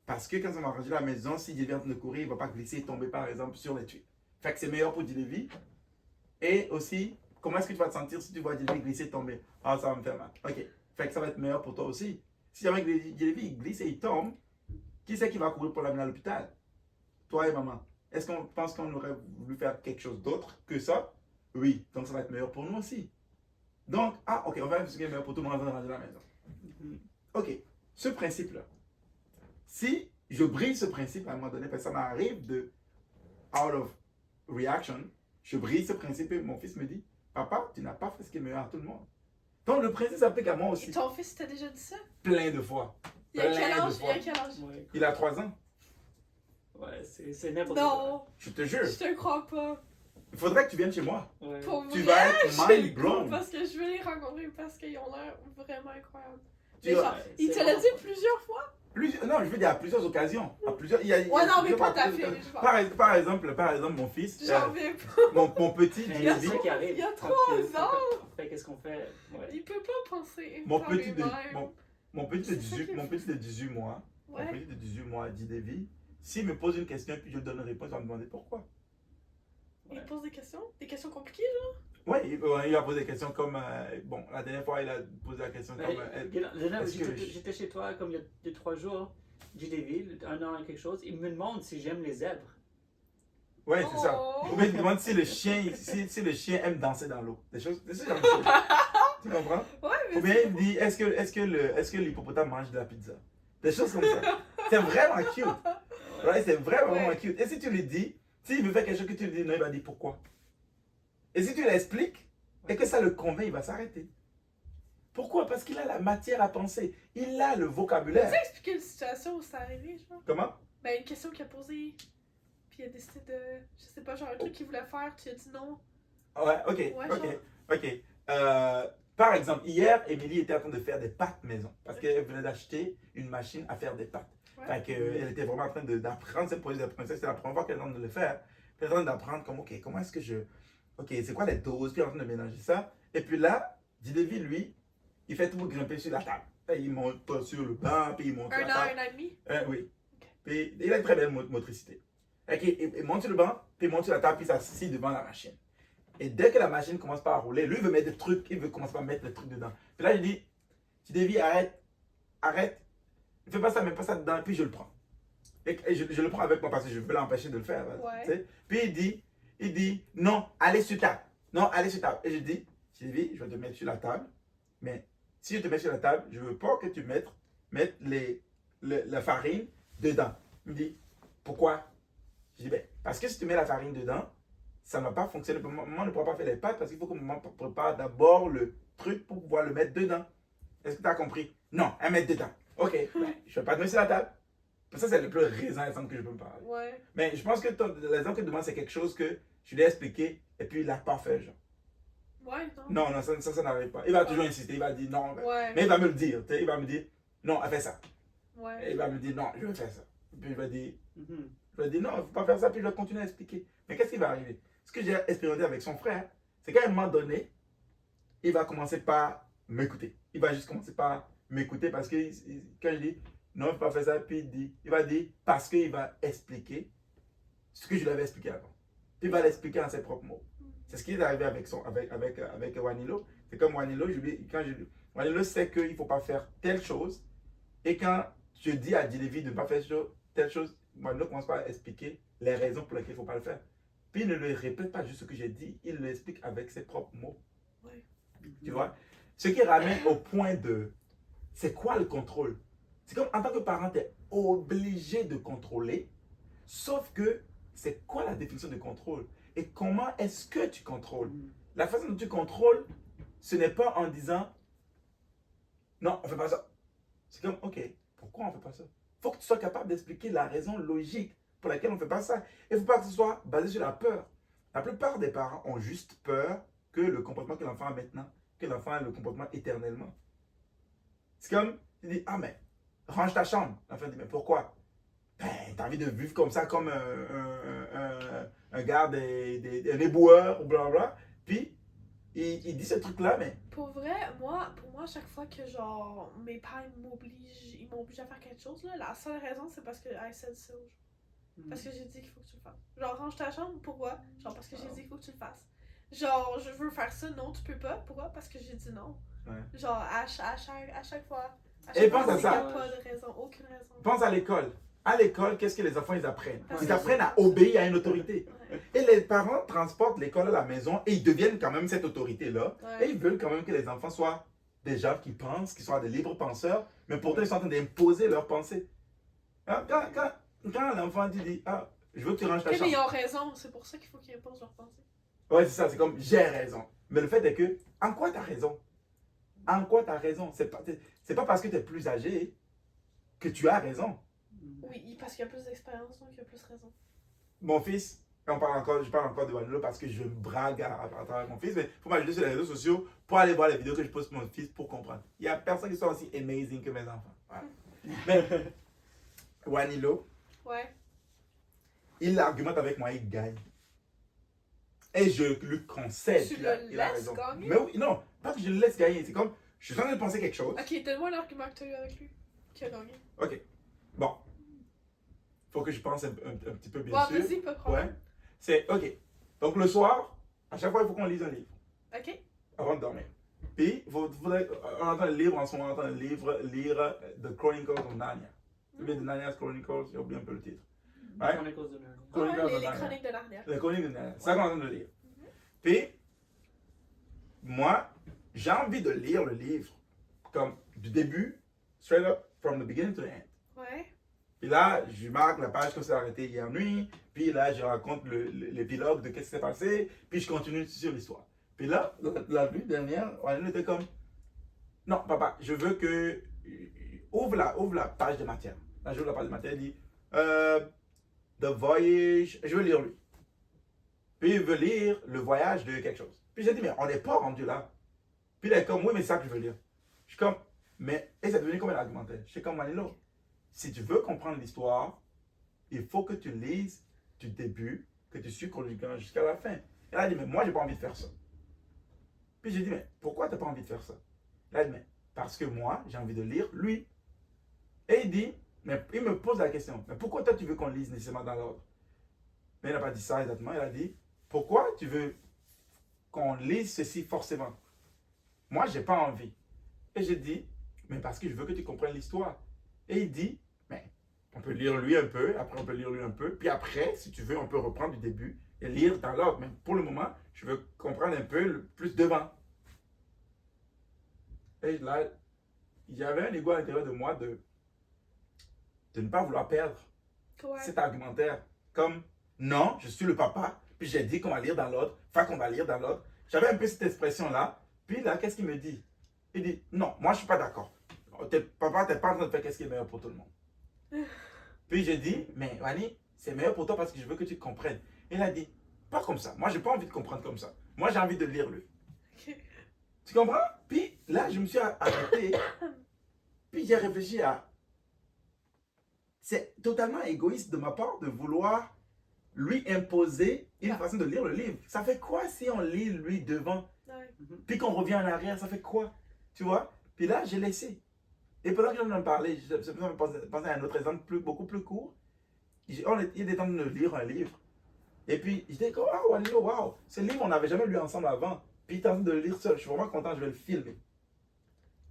Parce que quand on va ranger la maison, si David est en train de courir, il ne va pas glisser et tomber par exemple sur les tuiles. Fait que c'est meilleur pour David. Et aussi, comment est-ce que tu vas te sentir si tu vois David glisser et tomber? Ah, ça va me faire mal. Ok. Fait que ça va être meilleur pour toi aussi. Si jamais David glisse et il tombe, qui c'est qui va courir pour l'amener à l'hôpital? Toi et maman. Est-ce qu'on pense qu'on aurait voulu faire quelque chose d'autre que ça? Oui. Donc ça va être meilleur pour nous aussi. Donc, ok, on va faire ce qui est meilleur pour tout le monde avant de ranger la maison. Ok. Ce principe-là. Si je brise ce principe à un moment donné, parce que ça m'arrive de out of reaction, je brise ce principe et mon fils me dit, papa, tu n'as pas fait ce qui est meilleur à tout le monde. Donc le principe s'applique à moi aussi. Et ton fils t'a déjà dit ça? Plein de fois. Il a quel âge? Ouais. Il a 3 ans. Ouais, c'est n'importe quoi. Non, Je te jure. je te crois pas. Il faudrait que tu viennes chez moi. Ouais. Pour Tu vrai, vas être je vais mind le blown. croire parce que je veux les rencontrer parce qu'ils ont l'air vraiment incroyables. Tu Mais vas- genre, il te l'a dit plusieurs fois? Non, je veux dire à plusieurs occasions. À plusieurs, il y a Ouais, non, mais plusieurs- pas ta plusieurs- fille, je vois. Par exemple, mon fils, J'en reviens pas. mon petit Mais David, c'est ça qui arrive. Il y a Quand 3 que- ans. Fait qu'est-ce qu'on fait? Ouais. Il peut pas penser. mon par petit de, lui-même. mon petit de C'est ça 18, qui est mon fou. petit de 18 mois, mon Ouais. petit de 18 mois dit David, s'il me pose une question puis je lui donne une réponse, il va me demander pourquoi. Il pose des questions compliquées, genre. Oui, il a posé des questions comme, bon, la dernière fois il a posé la question comme, est-ce que J'étais chez toi comme il y a 3 jours, David, 1 an et quelque chose, il me demande si j'aime les zèbres. ouais, c'est ça. Oh. Ou bien il me demande si le chien aime danser dans l'eau. Des choses comme ça. Tu comprends? Ouais, mais Ou bien il me dit, est-ce que l'hippopotame mange de la pizza? Des choses comme ça. C'est vraiment cute. Right? C'est vraiment Ouais. cute. Et si tu lui dis, s'il veut faire quelque chose que tu lui dis, non, il va dire pourquoi. Et si tu l'expliques et que ça le convainc, il va s'arrêter. Pourquoi? Parce qu'il a la matière à penser. Il a le vocabulaire. Peux-tu expliquer une situation où c'est arrivé, genre? Comment? Ben, une question qu'il a posée, puis il a décidé de... Je sais pas, genre un truc qu'il voulait faire, tu as dit non. Ouais, ok, Ouais, ok. Par exemple, hier, Émilie était en train de faire des pâtes maison parce qu'elle venait d'acheter une machine à faire des pâtes. Ouais. Fait qu'elle était vraiment en train d'apprendre cette processus d'apprentissage. C'était la première fois qu'elle est en train de le faire. Puis elle est en train d'apprendre comme, OK, comment est-ce que je... OK, c'est quoi les doses? Puis elle est en train de mélanger ça. Et puis là, Dilevi, lui, il fait tout pour grimper sur la table. Et il monte pas sur le banc, puis il monte sur la table. Un an et demi? Oui. Ok. Puis il a une très belle motricité. OK, il monte sur le banc, puis il monte sur la table, puis il s'assied devant la machine. Et dès que la machine commence pas à rouler, lui, il veut mettre des trucs, il veut commencer à mettre des trucs dedans. Puis là, il dit, Dilevi, arrête. Ne fais pas ça, mets pas ça dedans, puis je le prends. Et je le prends avec moi parce que je veux l'empêcher de le faire. Ouais. Tu sais. Puis il dit, non, allez sur table. Non, allez sur table. Et je dis, Sylvie, je vais te mettre sur la table. Mais si je te mets sur la table, je ne veux pas que tu mettes la farine dedans. Il me dit, pourquoi? Je dis, ben, parce que si tu mets la farine dedans, ça ne va pas fonctionner. Maman ne pourra pas faire les pâtes parce qu'il faut que maman prépare d'abord le truc pour pouvoir le mettre dedans. Est-ce que tu as compris? Non, elle met dedans. Ok, ben, je ne vais pas te mettre sur la table. Ça, c'est le plus récent exemple que je peux me parler. Ouais. Mais je pense que l'exemple que tu demandes, c'est quelque chose que je lui ai expliqué et puis il n'a pas fait, genre. Ouais, non. Non, ça n'arrive pas. Il va toujours insister, il va dire non. Ouais. Mais il va me le dire, tu sais, il va me dire non, elle fait ça. Ouais. Et il va me dire non, je vais faire ça. Puis il va dire, Mhm. je vais dire non, il ne faut pas faire ça, puis je vais continuer à expliquer. Mais qu'est-ce qui va arriver? Ce que j'ai expérimenté avec son frère, c'est qu'à un moment donné, il va commencer par m'écouter. Il va juste commencer par m'écouter parce que quand je dis non, il ne faut pas faire ça, puis il va dire parce qu'il va expliquer ce que je lui avais expliqué avant. Puis il va l'expliquer en ses propres mots. C'est ce qui est arrivé avec Wanilo. C'est comme Wanilo, Wanilo sait qu'il ne faut pas faire telle chose. Et quand je dis à Dilevi de ne pas faire telle chose, Wanilo commence par expliquer les raisons pour lesquelles il ne faut pas le faire. Puis il ne le répète pas juste ce que j'ai dit, il l'explique avec ses propres mots. Ouais. Tu vois? Ce qui ramène au point de, c'est quoi le contrôle? C'est comme en tant que parent, tu es obligé de contrôler, sauf que c'est quoi la définition de contrôle? Et comment est-ce que tu contrôles? La façon dont tu contrôles, ce n'est pas en disant non, on ne fait pas ça. C'est comme, ok, pourquoi on ne fait pas ça? Il faut que tu sois capable d'expliquer la raison logique pour laquelle on ne fait pas ça. Il ne faut pas que ce soit basé sur la peur. La plupart des parents ont juste peur que le comportement que l'enfant a maintenant, que l'enfant ait le comportement éternellement. C'est comme, tu dis, ah mais, range ta chambre. L'enfant dit, mais pourquoi? Ben, t'as envie de vivre comme ça, comme un gars, un éboueur, ou blablabla. Puis, il dit ce truc-là, mais... Pour vrai, pour moi, à chaque fois que genre mes parents ils m'obligent à faire quelque chose, là, la seule raison c'est parce que I said so. Parce que j'ai dit qu'il faut que tu le fasses. Genre, range ta chambre, pourquoi? Genre, parce que j'ai dit qu'il faut que tu le fasses. Genre, je veux faire ça, non, tu peux pas. Pourquoi? Parce que j'ai dit non. Ouais. Genre, à chaque fois. Et pense à il ça. n'y a pas de raison, aucune raison. Pense à l'école. À l'école, qu'est-ce que les enfants ils apprennent? Parce Ils que apprennent à obéir à une autorité. Ouais. Et les parents transportent l'école à la maison et ils deviennent quand même cette autorité-là. Ouais. Et ils veulent quand même que les enfants soient des gens qui pensent, qui soient des libres penseurs, mais pourtant ils sont en train d'imposer leurs pensées. Hein, quand l'enfant dit, ah, je veux que tu ranges ta Mais chambre. ils ont raison, c'est pour ça qu'il faut qu'ils imposent leur pensée. Ouais, c'est ça, c'est comme j'ai raison. Mais le fait est que, en quoi tu as raison? En quoi tu as raison? C'est pas parce que tu es plus âgé que tu as raison. Oui, parce qu'il y a plus d'expérience, donc il y a plus raison. Mon fils, je parle encore de Wanilo parce que je me brague à travers mon fils, mais il faut m'ajouter sur les réseaux sociaux pour aller voir les vidéos que je poste pour mon fils pour comprendre. Il n'y a personne qui soit aussi amazing que mes enfants. Voilà. Mais Wanilo, Ouais. il argumente avec moi, il gagne. Et je lui concède Tu qu'il le il a laisses raison. gagner? Mais oui, non, pas que je le laisse gagner. C'est comme, je suis en train de penser quelque chose. Ok, donne-moi l'argument que tu as eu avec lui, qui a gagné. Ok, bon. Faut que je pense un petit peu, bien Ouais, sûr. vas-y, pas de problème. Ouais. C'est, ok. Donc le soir, à chaque fois, il faut qu'on lise un livre Ok. avant de dormir. Puis, on est en train de lire, en ce moment, on est en train de lire The Chronicles of Narnia. Ou bien The Narnia's Chronicles, j'ai oublié un peu le titre. Ouais. Chronicles of Narnia. Chronicles of Les Narnia. chroniques de Narnia. Les Chroniques de Narnia. C'est ça qu'on est en train de lire. Puis, moi, j'ai envie de lire le livre comme du début, straight up, from the beginning to the end. Ouais. Puis là, je marque la page que ça s'est arrêté hier nuit. Puis là, je raconte l'épilogue de ce qui s'est passé. Puis je continue sur l'histoire. Puis là, la nuit dernière, on était comme, non, papa, je veux que, ouvre la page de matière. Là, j'ouvre la page de matière, il dit, The Voyage, je veux lire lui. Puis il veut lire le voyage de quelque chose. Puis j'ai dit, mais on n'est pas rendu là. Puis il est comme, oui, mais c'est ça que je veux lire. Je suis comme, mais, et c'est devenu comme un argumentaire. Je suis comme, Manilo, si tu veux comprendre l'histoire, il faut que tu lises du début, que tu suives chronologiquement jusqu'à la fin. Elle a dit, mais moi, j'ai pas envie de faire ça. Puis j'ai dit, mais pourquoi t'as pas envie de faire ça? Elle a dit, mais parce que moi, j'ai envie de lire lui. Et il dit, mais il me pose la question, mais pourquoi toi, tu veux qu'on lise nécessairement dans l'ordre? Mais il n'a pas dit ça exactement, il a dit, pourquoi tu veux qu'on lise ceci forcément? Moi, j'ai pas envie. Et j'ai dit, mais parce que je veux que tu comprennes l'histoire. Et il dit, mais on peut lire lui un peu, après on peut lire lui un peu, puis après, si tu veux, on peut reprendre du début et lire dans l'ordre. Mais pour le moment, je veux comprendre un peu le plus devant. Et là, il y avait un ego à l'intérieur de moi de ne pas vouloir perdre cet argumentaire. Comme, non, je suis le papa, puis j'ai dit qu'on va lire dans l'ordre, enfin qu'on va lire dans l'ordre. J'avais un peu cette expression-là. Puis là, qu'est-ce qu'il me dit? Il dit, non, moi je suis pas d'accord. Papa, t'es pas en train de faire qu'est-ce qui est meilleur pour tout le monde. Puis j'ai dit, mais Wani, c'est meilleur pour toi parce que je veux que tu comprennes. Il a dit, pas comme ça. Moi, j'ai pas envie de comprendre comme ça. Moi, j'ai envie de lire lui. Tu comprends? Puis là, je me suis arrêté. Puis j'ai réfléchi à... C'est totalement égoïste de ma part de vouloir lui imposer une façon de lire le livre. Ça fait quoi si on lit lui devant? Puis qu'on revient en arrière, ça fait quoi? Tu vois? Puis là, j'ai laissé. Et pendant que j'en ai parlé, je me pensais à un autre exemple beaucoup plus court. Il était temps de lire un livre. Et puis, j'étais comme, ah, wow, wow, ce livre, on n'avait jamais lu ensemble avant. Puis, il est en train de le lire seul. Je suis vraiment content, je vais le filmer.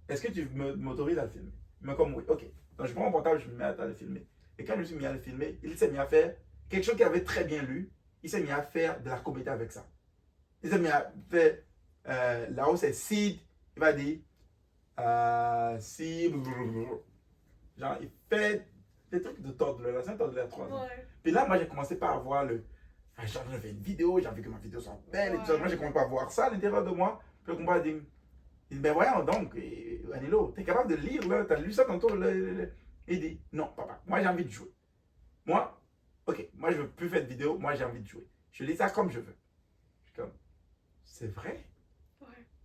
Est-ce que tu m'autorises à le filmer? Il m'a comme, oui, ok. Donc, je prends mon portable, je me mets à le filmer. Et quand je me suis mis à le filmer, il s'est mis à faire quelque chose qu'il avait très bien lu. Il s'est mis à faire de la comédie avec ça. Il s'est mis à faire, là où c'est seed, il va dire, seed, genre, il fait des trucs de toddler, c'est un toddler 3 ans. Puis là, moi, j'ai commencé par avoir le, j'ai envie de faire une vidéo, j'ai envie que ma vidéo soit belle, et tout ça. Moi, j'ai commencé par voir ça à l'intérieur de moi. Puis le combat dit, ben voyons donc, Anilo, t'es capable de lire, là, t'as lu ça tantôt, il dit, non, papa, moi j'ai envie de jouer. Moi, ok, moi je veux plus faire de vidéo, moi j'ai envie de jouer. Je lis ça comme je veux. Je suis comme, c'est vrai?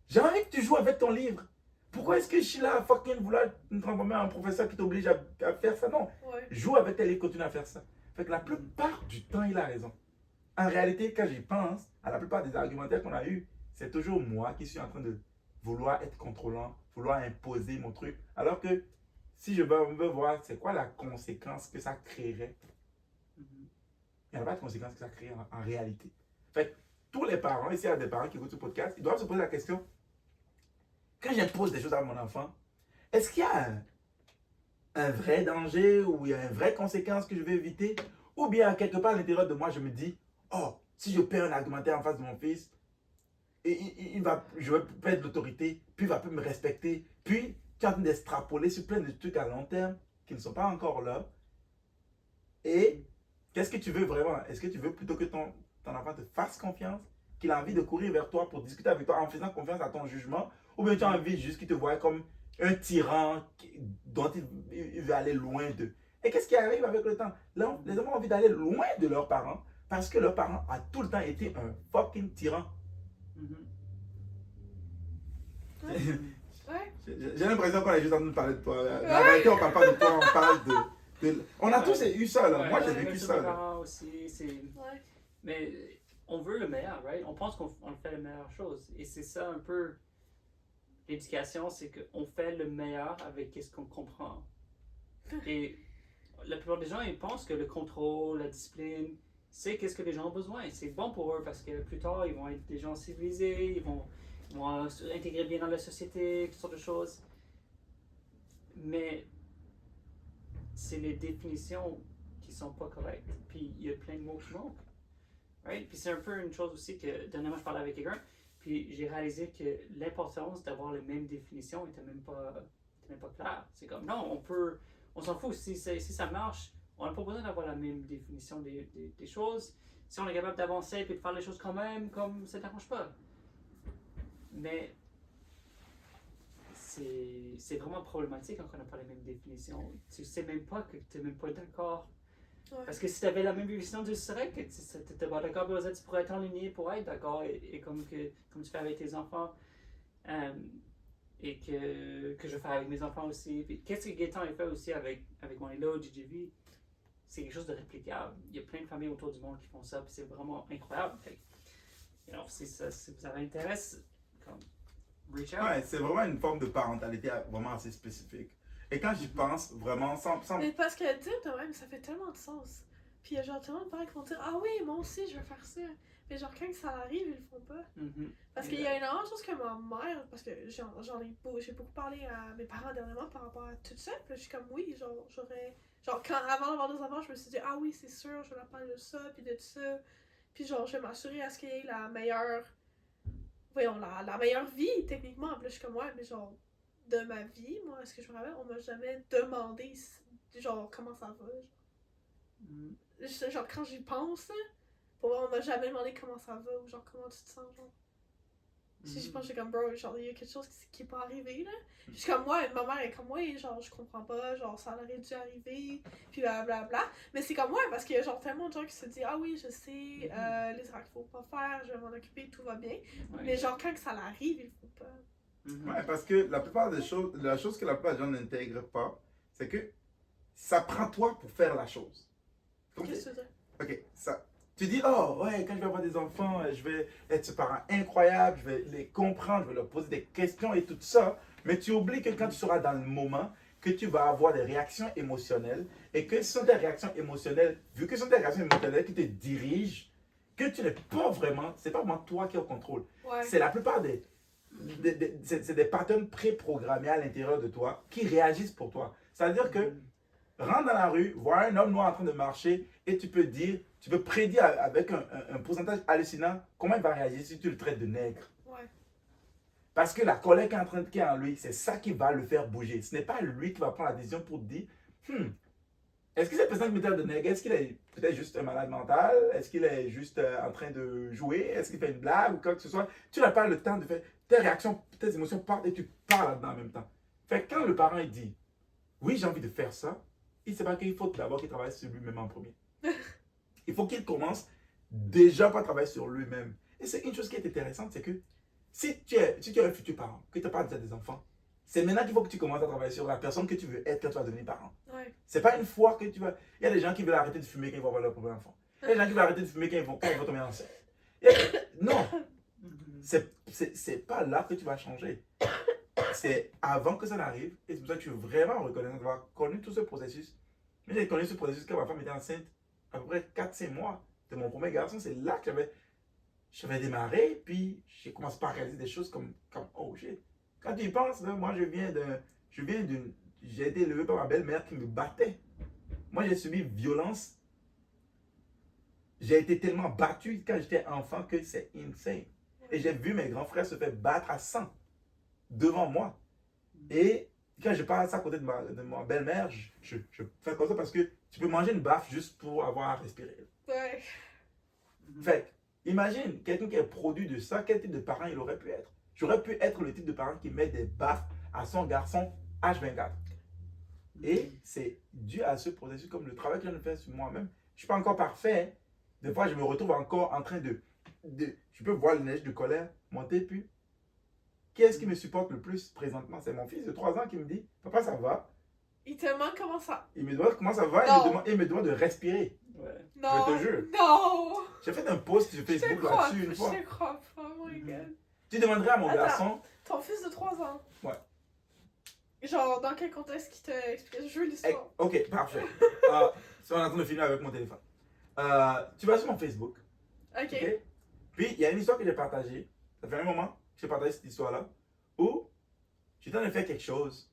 J'ai envie que tu joues avec ton livre. Pourquoi est-ce que je suis là à fucking vouloir me transformer en professeur qui t'oblige à faire ça? Non, joue avec tes livres, continue à faire ça. Fait que la plupart du temps, il a raison. En réalité, quand j'y pense, à la plupart des argumentaires qu'on a eus, c'est toujours moi qui suis en train de vouloir être contrôlant, vouloir imposer mon truc. Alors que si je veux voir c'est quoi la conséquence que ça créerait, il n'y a pas de conséquence que ça crée en réalité. Fait que tous les parents, ici il y a des parents qui écoutent ce podcast, ils doivent se poser la question, quand j'impose des choses à mon enfant, est-ce qu'il y a un vrai danger ou il y a une vraie conséquence que je vais éviter? Ou bien quelque part à l'intérieur de moi, je me dis, oh, si je perds un argumentaire en face de mon fils, je vais perdre l'autorité, puis il va plus me respecter, puis tu es en train d'extrapoler sur plein de trucs à long terme qui ne sont pas encore là. Et qu'est-ce que tu veux vraiment? Est-ce que tu veux plutôt que ton enfant te fasse confiance, qu'il a envie de courir vers toi pour discuter avec toi en faisant confiance à ton jugement, ou bien tu as envie juste qu'il te voie comme un tyran dont il veut aller loin d'eux? Et qu'est-ce qui arrive avec le temps? Là, les enfants ont envie d'aller loin de leurs parents parce que leurs parents ont tout le temps été un fucking tyran. J'ai l'impression qu'on est juste en train de parler de toi. La réalité, on ne parle pas de toi, on parle de... On a tous eu ça, là. Moi, j'ai vécu ça. Là. Aussi, mais on veut le meilleur, right? On pense qu'on fait la meilleure chose. Et c'est ça un peu... L'éducation, c'est qu'on fait le meilleur avec ce qu'on comprend. Et la plupart des gens, ils pensent que le contrôle, la discipline, c'est qu'est-ce que les gens ont besoin. C'est bon pour eux parce que plus tard, ils vont être des gens civilisés, ils vont s'intégrer bien dans la société, toutes sortes de choses. Mais c'est les définitions qui sont pas correctes. Puis il y a plein de mots qui manquent. Right? Puis c'est un peu une chose aussi que dernièrement je parlais avec quelqu'un, puis j'ai réalisé que l'importance d'avoir les mêmes définitions était même pas claire. C'est comme non, on s'en fout. Si ça marche, on n'a pas besoin d'avoir la même définition des choses. Si on est capable d'avancer et de faire les choses quand même, comme ça ne t'arrange pas. Mais c'est vraiment problématique quand on n'a pas les mêmes définitions. Tu sais même pas que tu n'es même pas d'accord. Parce que si tu avais la même définition, tu saurais que tu n'étais pas d'accord, tu pourrais t'enligner pour être d'accord, et comme tu fais avec tes enfants. et que je fais avec mes enfants aussi. Puis, qu'est-ce que Gaëtan a fait aussi avec Wanelo, GGV, c'est quelque chose de réplicable. Il y a plein de familles autour du monde qui font ça, puis c'est vraiment incroyable. Fait, si vous avez intérêt, comme, reach out. Ouais, c'est vraiment une forme de parentalité vraiment assez spécifique. Et quand j'y pense, vraiment, sans... Mais parce que dire de même, ça fait tellement de sens. Puis il y a genre tellement de parents qui vont dire ah oui, moi aussi je veux faire ça. Mais genre quand ça arrive, ils le font pas. Parce qu'il y a énormément de choses que ma mère, parce que j'ai beaucoup parlé à mes parents dernièrement par rapport à tout ça. Puis je suis comme oui, genre j'aurais. Genre avant d'avoir des enfants, je me suis dit ah oui, c'est sûr, je vais leur parler de ça, puis de ça. Puis genre je vais m'assurer à ce qu'il y ait la meilleure. Voyons, la meilleure vie techniquement. Puis là je suis comme ouais, mais genre de ma vie, moi, est-ce que je me rappelle, on m'a jamais demandé genre comment ça va. Genre quand j'y pense, pour voir, on m'a jamais demandé comment ça va ou genre comment tu te sens. Genre. Si je pense, j'ai comme bro, genre il y a quelque chose qui est pas arrivé là. Puis je suis comme moi, ma mère est comme ouais, genre je comprends pas, genre ça aurait dû arriver, puis blablabla. Mais c'est comme ouais, parce qu'il y a genre tellement de gens qui se disent ah oui, je sais, les erreurs qu'il faut pas faire, je vais m'en occuper, tout va bien. Ouais. Mais genre quand que ça l'arrive, il faut pas. Ouais, parce que la plupart des choses, la chose que la plupart des gens n'intègrent pas, c'est que ça prend toi pour faire la chose. Qu'est-ce que tu veux dire? Ok, ça. Tu dis, oh ouais, quand je vais avoir des enfants, je vais être ce parent incroyable, je vais les comprendre, je vais leur poser des questions et tout ça. Mais tu oublies que quand tu seras dans le moment, que tu vas avoir des réactions émotionnelles et que ce sont des réactions émotionnelles, vu que ce sont des réactions émotionnelles qui te dirigent, que tu n'es pas vraiment, c'est pas vraiment toi qui es au contrôle. Ouais. C'est la plupart c'est des patterns préprogrammés à l'intérieur de toi qui réagissent pour toi. C'est-à-dire que rentre dans la rue, vois un homme noir en train de marcher et tu peux prédire avec un pourcentage hallucinant comment il va réagir si tu le traites de nègre. Ouais. Parce que la colère qui est en lui, c'est ça qui va le faire bouger. Ce n'est pas lui qui va prendre la décision pour te dire est-ce que cette personne qui me traite de nègre, est-ce qu'il est peut-être juste un malade mental? Est-ce qu'il est juste en train de jouer? Est-ce qu'il fait une blague ou quoi que ce soit? Tu n'as pas le temps de faire. Tes réactions, tes émotions partent et tu parles là-dedans en même temps. Fait que quand le parent il dit oui, j'ai envie de faire ça, il ne sait pas qu'il faut d'abord qu'il travaille sur lui-même en premier. Il faut qu'il commence déjà par travailler sur lui-même. Et c'est une chose qui est intéressante, c'est que si tu es un futur parent, que tu n'as pas déjà des enfants, c'est maintenant qu'il faut que tu commences à travailler sur la personne que tu veux être quand tu vas devenir parent. Ouais. C'est pas une fois que tu vas... Il y a des gens qui veulent arrêter de fumer quand ils vont avoir leur premier enfant. Il y a des gens qui veulent arrêter de fumer quand ils vont tomber enceinte. Non, c'est pas là que tu vas changer. C'est avant que ça n'arrive. Et c'est pour ça que je suis vraiment reconnaissant d'avoir connu tout ce processus. Mais j'ai connu ce processus quand ma femme était enceinte à peu près 4-5 mois de mon premier garçon. C'est là que j'avais démarré. Puis j'ai commencé par réaliser des choses comme oh shit. Quand tu y penses, là, moi j'ai été élevé par ma belle-mère qui me battait. Moi j'ai subi violence. J'ai été tellement battu quand j'étais enfant que c'est insane. Et j'ai vu mes grands frères se faire battre à 100 devant moi. Et quand je passe à côté de ma belle-mère, je fais comme ça parce que tu peux manger une baffe juste pour avoir à respirer. Ouais. Fait imagine quelqu'un qui est produit de ça, quel type de parent il aurait pu être. J'aurais pu être le type de parent qui met des baffes à son garçon H24. Et c'est dû à ce processus, comme le travail que je viens de faire sur moi-même. Je ne suis pas encore parfait. Des fois, je me retrouve encore en train je peux voir le neige de colère monter, puis qui est-ce qui me supporte le plus présentement? C'est mon fils de 3 ans qui me dit « Papa, ça va? » Il te demande comment ça. Il me demande comment ça va et il me demande de respirer. Ouais. Non. Je te jure. Non. J'ai fait un post sur Facebook là-dessus une fois. Je te crois pas, oh my god. Tu demanderais à mon garçon. Ton fils de 3 ans. Ouais. Genre, dans quel contexte qu'il t'a expliqué? Je veux l'histoire. Ok, parfait. On est en train de filmer avec mon téléphone. Tu vas sur mon Facebook. Ok. Puis, il y a une histoire que j'ai partagée. Ça fait un moment que j'ai partagé cette histoire-là. Où j'étais en train de faire quelque chose.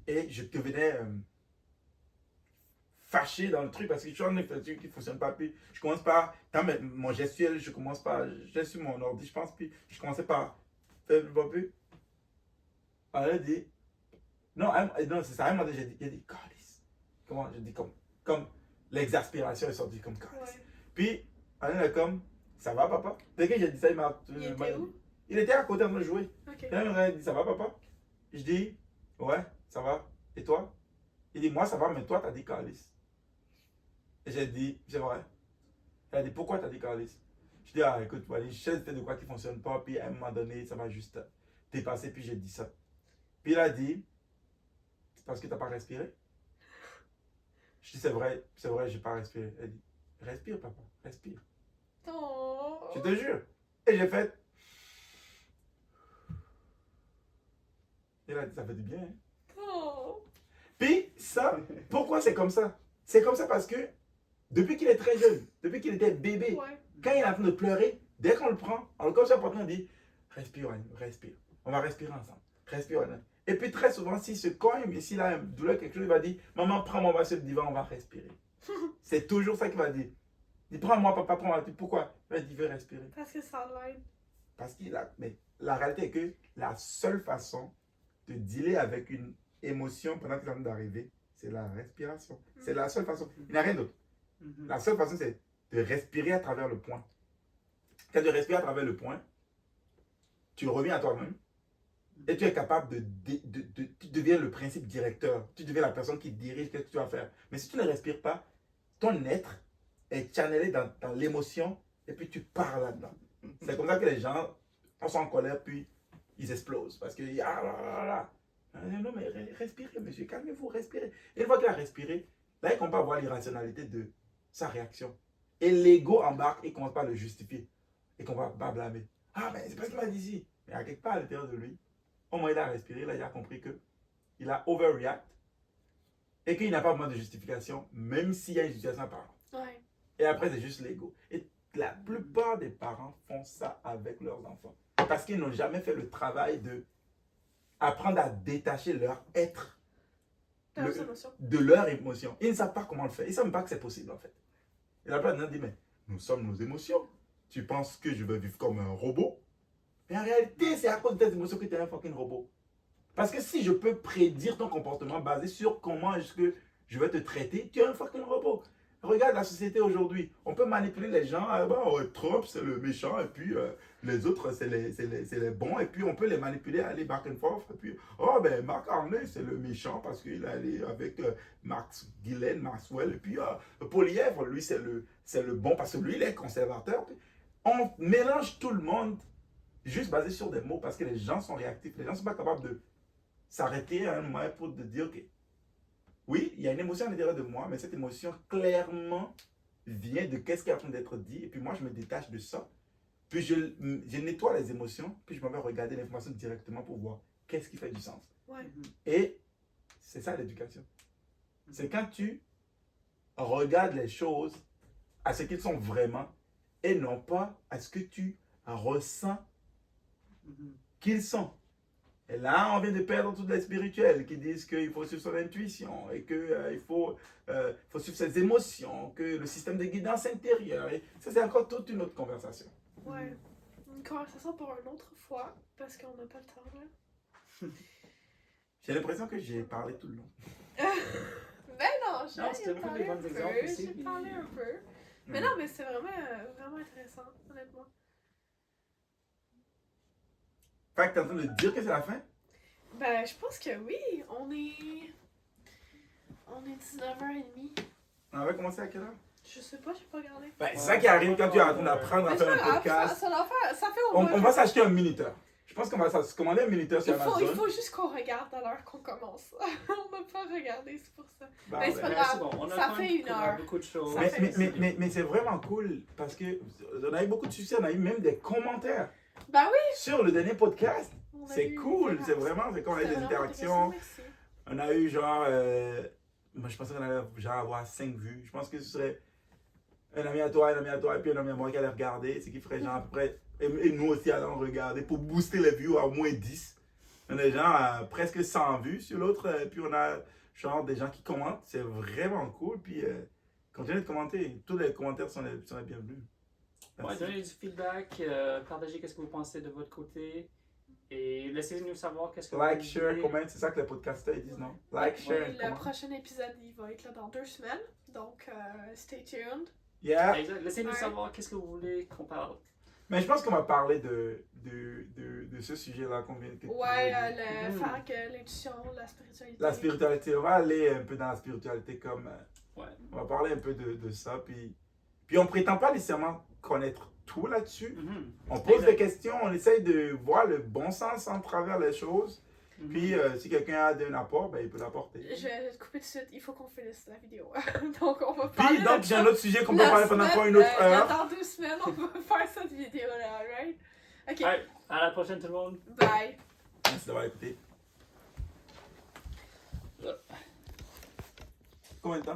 Et je devenais fâché dans le truc parce que je suis en train de faire un truc qui ne fonctionne pas. Puis, je commence par. Dans mon gestuel, je commence par. J'ai sur mon ordi, je pense. Puis, je commençais par faire le plus. Elle a dit. Non, c'est ça. Elle m'a dit, j'ai dit, calice. Comment je dis comme l'exaspération est sortie comme calice. Ouais. Puis, elle est comme, ça va, papa? Dès que j'ai dit ça, il m'a. Il était où? Il était à côté en train de jouer. Okay. Elle m'a dit, ça va, papa? Je dis, ouais, ça va. Et toi? Il dit, moi, ça va, mais toi, t'as dit calice. Et j'ai dit, c'est vrai. Elle a dit, pourquoi t'as dit calice? Je dis, ah, écoute, je sais de quoi qui ne fonctionne pas. Puis, à un moment donné, ça m'a juste dépassé, puis j'ai dit ça. Puis il a dit, c'est parce que tu n'as pas respiré. Je dis, c'est vrai, j'ai pas respiré. Elle dit, respire, papa, respire. Oh. Je te jure. Et j'ai fait. Et là, ça fait du bien. Hein? Oh. Puis ça, pourquoi c'est comme ça? C'est comme ça parce que depuis qu'il est très jeune, depuis qu'il était bébé, Ouais. quand il est en train de pleurer, dès qu'on le prend, on le comme ça, on dit, respire, respire. On va respirer ensemble. Respire. Et puis très souvent, s'il se cogne, et s'il a une douleur, quelque chose, il va dire, maman, prends-moi, on va sur le divan, on va respirer. C'est toujours ça qu'il va dire. Il dit, prends-moi, papa, prends-moi. Pourquoi? Il va dire, il veut respirer. Parce que ça l'aide. Parce qu'il a. Mais la réalité est que la seule façon de dealer avec une émotion pendant qu'elle est en train d'arriver, c'est la respiration. C'est la seule façon. Il n'y a rien d'autre. La seule façon, c'est de respirer à travers le point. Quand tu respires à travers le point, tu reviens à toi-même et tu es capable tu deviens le principe directeur. Tu deviens la personne qui dirige ce que tu vas faire. Mais si tu ne respires pas, ton être est channelé dans l'émotion et puis tu pars là-dedans. C'est comme ça que les gens sont en colère puis ils explosent. Parce que, non mais respirez monsieur, calmez-vous, respirez. Et une fois qu'il a respiré, là il commence à voir l'irrationalité de sa réaction. Et l'ego embarque et commence pas à le justifier. Et qu'on va pas blâmer. Ah mais c'est parce qu'il m'a dit ici. Mais à quelque part à l'intérieur de lui, au moins il a respiré, là il a compris que il a overreact et qu'il n'a pas besoin de justification, même s'il y a une justification à part. Ouais. Et après c'est juste l'ego. Et la plupart des parents font ça avec leurs enfants. Parce qu'ils n'ont jamais fait le travail de apprendre à détacher leur être de leur émotion. Ils ne savent pas comment le faire. Ils ne savent pas que c'est possible en fait. Et la plupart des gens disent, mais nous sommes nos émotions. Tu penses que je vais vivre comme un robot? Mais en réalité, c'est à cause de tes émotions que tu es un fucking robot. Parce que si je peux prédire ton comportement basé sur comment est-ce que je vais te traiter, tu es un fucking robot. Regarde la société aujourd'hui. On peut manipuler les gens. Trump, c'est le méchant. Et puis, les autres, c'est les bons. Et puis, on peut les manipuler, aller back and forth. Et puis, Mark Arney, c'est le méchant parce qu'il est allé avec Ghislaine Maxwell. Et puis, Poilievre, lui, c'est le bon parce que lui, il est conservateur. On mélange tout le monde juste basé sur des mots parce que les gens sont réactifs. Les gens ne sont pas capables de s'arrêter à un moment pour te dire, OK, oui, il y a une émotion à l'intérieur de moi, mais cette émotion clairement vient de qu'est-ce qui est en train d'être dit. Et puis moi, je me détache de ça. Puis je nettoie les émotions, puis je m'en vais regarder l'information directement pour voir qu'est-ce qui fait du sens. Ouais. Et c'est ça l'éducation. C'est quand tu regardes les choses à ce qu'elles sont vraiment et non pas à ce que tu ressens qu'ils sont. Et là, on vient de perdre toutes les spirituels qui disent qu'il faut suivre son intuition et qu'il faut suivre ses émotions, que le système de guidance intérieure. Et ça, c'est encore toute une autre conversation. Ouais. Une conversation pour une autre fois, parce qu'on n'a pas le temps, là. J'ai l'impression que j'ai parlé tout le long. Ben non, c'était beaucoup des bons exemples aussi. J'ai parlé un peu. Mais non, mais c'est vraiment intéressant, honnêtement. Fait que t'es en train de dire que c'est la fin? Ben, je pense que oui. On est 19h30. On va commencer à quelle heure? Je sais pas, j'ai pas regardé. Ben, c'est ça qui arrive quand tu es en train d'apprendre à Mais faire c'est pas un grave, podcast. ça fait au On moins. va s'acheter un minuteur. Je pense qu'on va se commander un minuteur sur Amazon. Il faut juste qu'on regarde à l'heure qu'on commence. On n'a pas regardé, c'est pour ça. Bah, Mais c'est pas ouais. grave. Bon, on a Ça quand fait même une heure. beaucoup de choses. Ça Mais c'est vraiment cool parce qu'on a eu beaucoup de succès. On a eu même des commentaires Ben oui. sur le dernier podcast. On a C'est eu cool. des C'est vraiment, c'est quand on a eu des vraiment interactions. merci. On a eu genre. Moi, je pensais qu'on allait genre avoir 5 vues. Je pense que ce serait un ami à toi, et puis un ami à moi qui allait regarder. Ce qui ferait genre à peu près. Et nous aussi allons regarder pour booster les vues à au moins 10. On a genre presque 100 vues sur l'autre. Puis on a genre des gens qui commentent. C'est vraiment cool. Puis continuez de commenter. Tous les commentaires sont les bienvenus. Ouais, donnez du feedback, partagez qu'est-ce que vous pensez de votre côté et laissez-nous savoir qu'est-ce que Like, vous share, voulez. comment, c'est ça que les podcasters disent, non? Like, share, Le comment. prochain épisode, il va être là dans 2 semaines. Donc, stay tuned. Yeah. Exact. Laissez-nous Ouais. savoir qu'est-ce que vous voulez qu'on parle. Mais je pense qu'on va parler de ce sujet-là qu'on vient de Ouais, faire que l'intuition, la spiritualité. La spiritualité, on va aller un peu dans la spiritualité comme... Ouais. On va parler un peu de ça, puis on prétend pas nécessairement connaître tout là-dessus. Mhm. On pose Exact. des questions, on essaye de voir le bon sens en travers les choses. Mhm. Puis, si quelqu'un a un apport, ben, il peut l'apporter. Je vais te couper tout de suite, il faut qu'on finisse la vidéo. Donc, on va parler Puis, donc, de j'ai un ça autre sujet qu'on peut la parler pendant semaine, encore une autre heure. Dans 2 semaines, on va faire cette vidéo-là, right? Ok, Alright, à la prochaine tout le monde. bye. Merci d'avoir écouté. Combien de temps?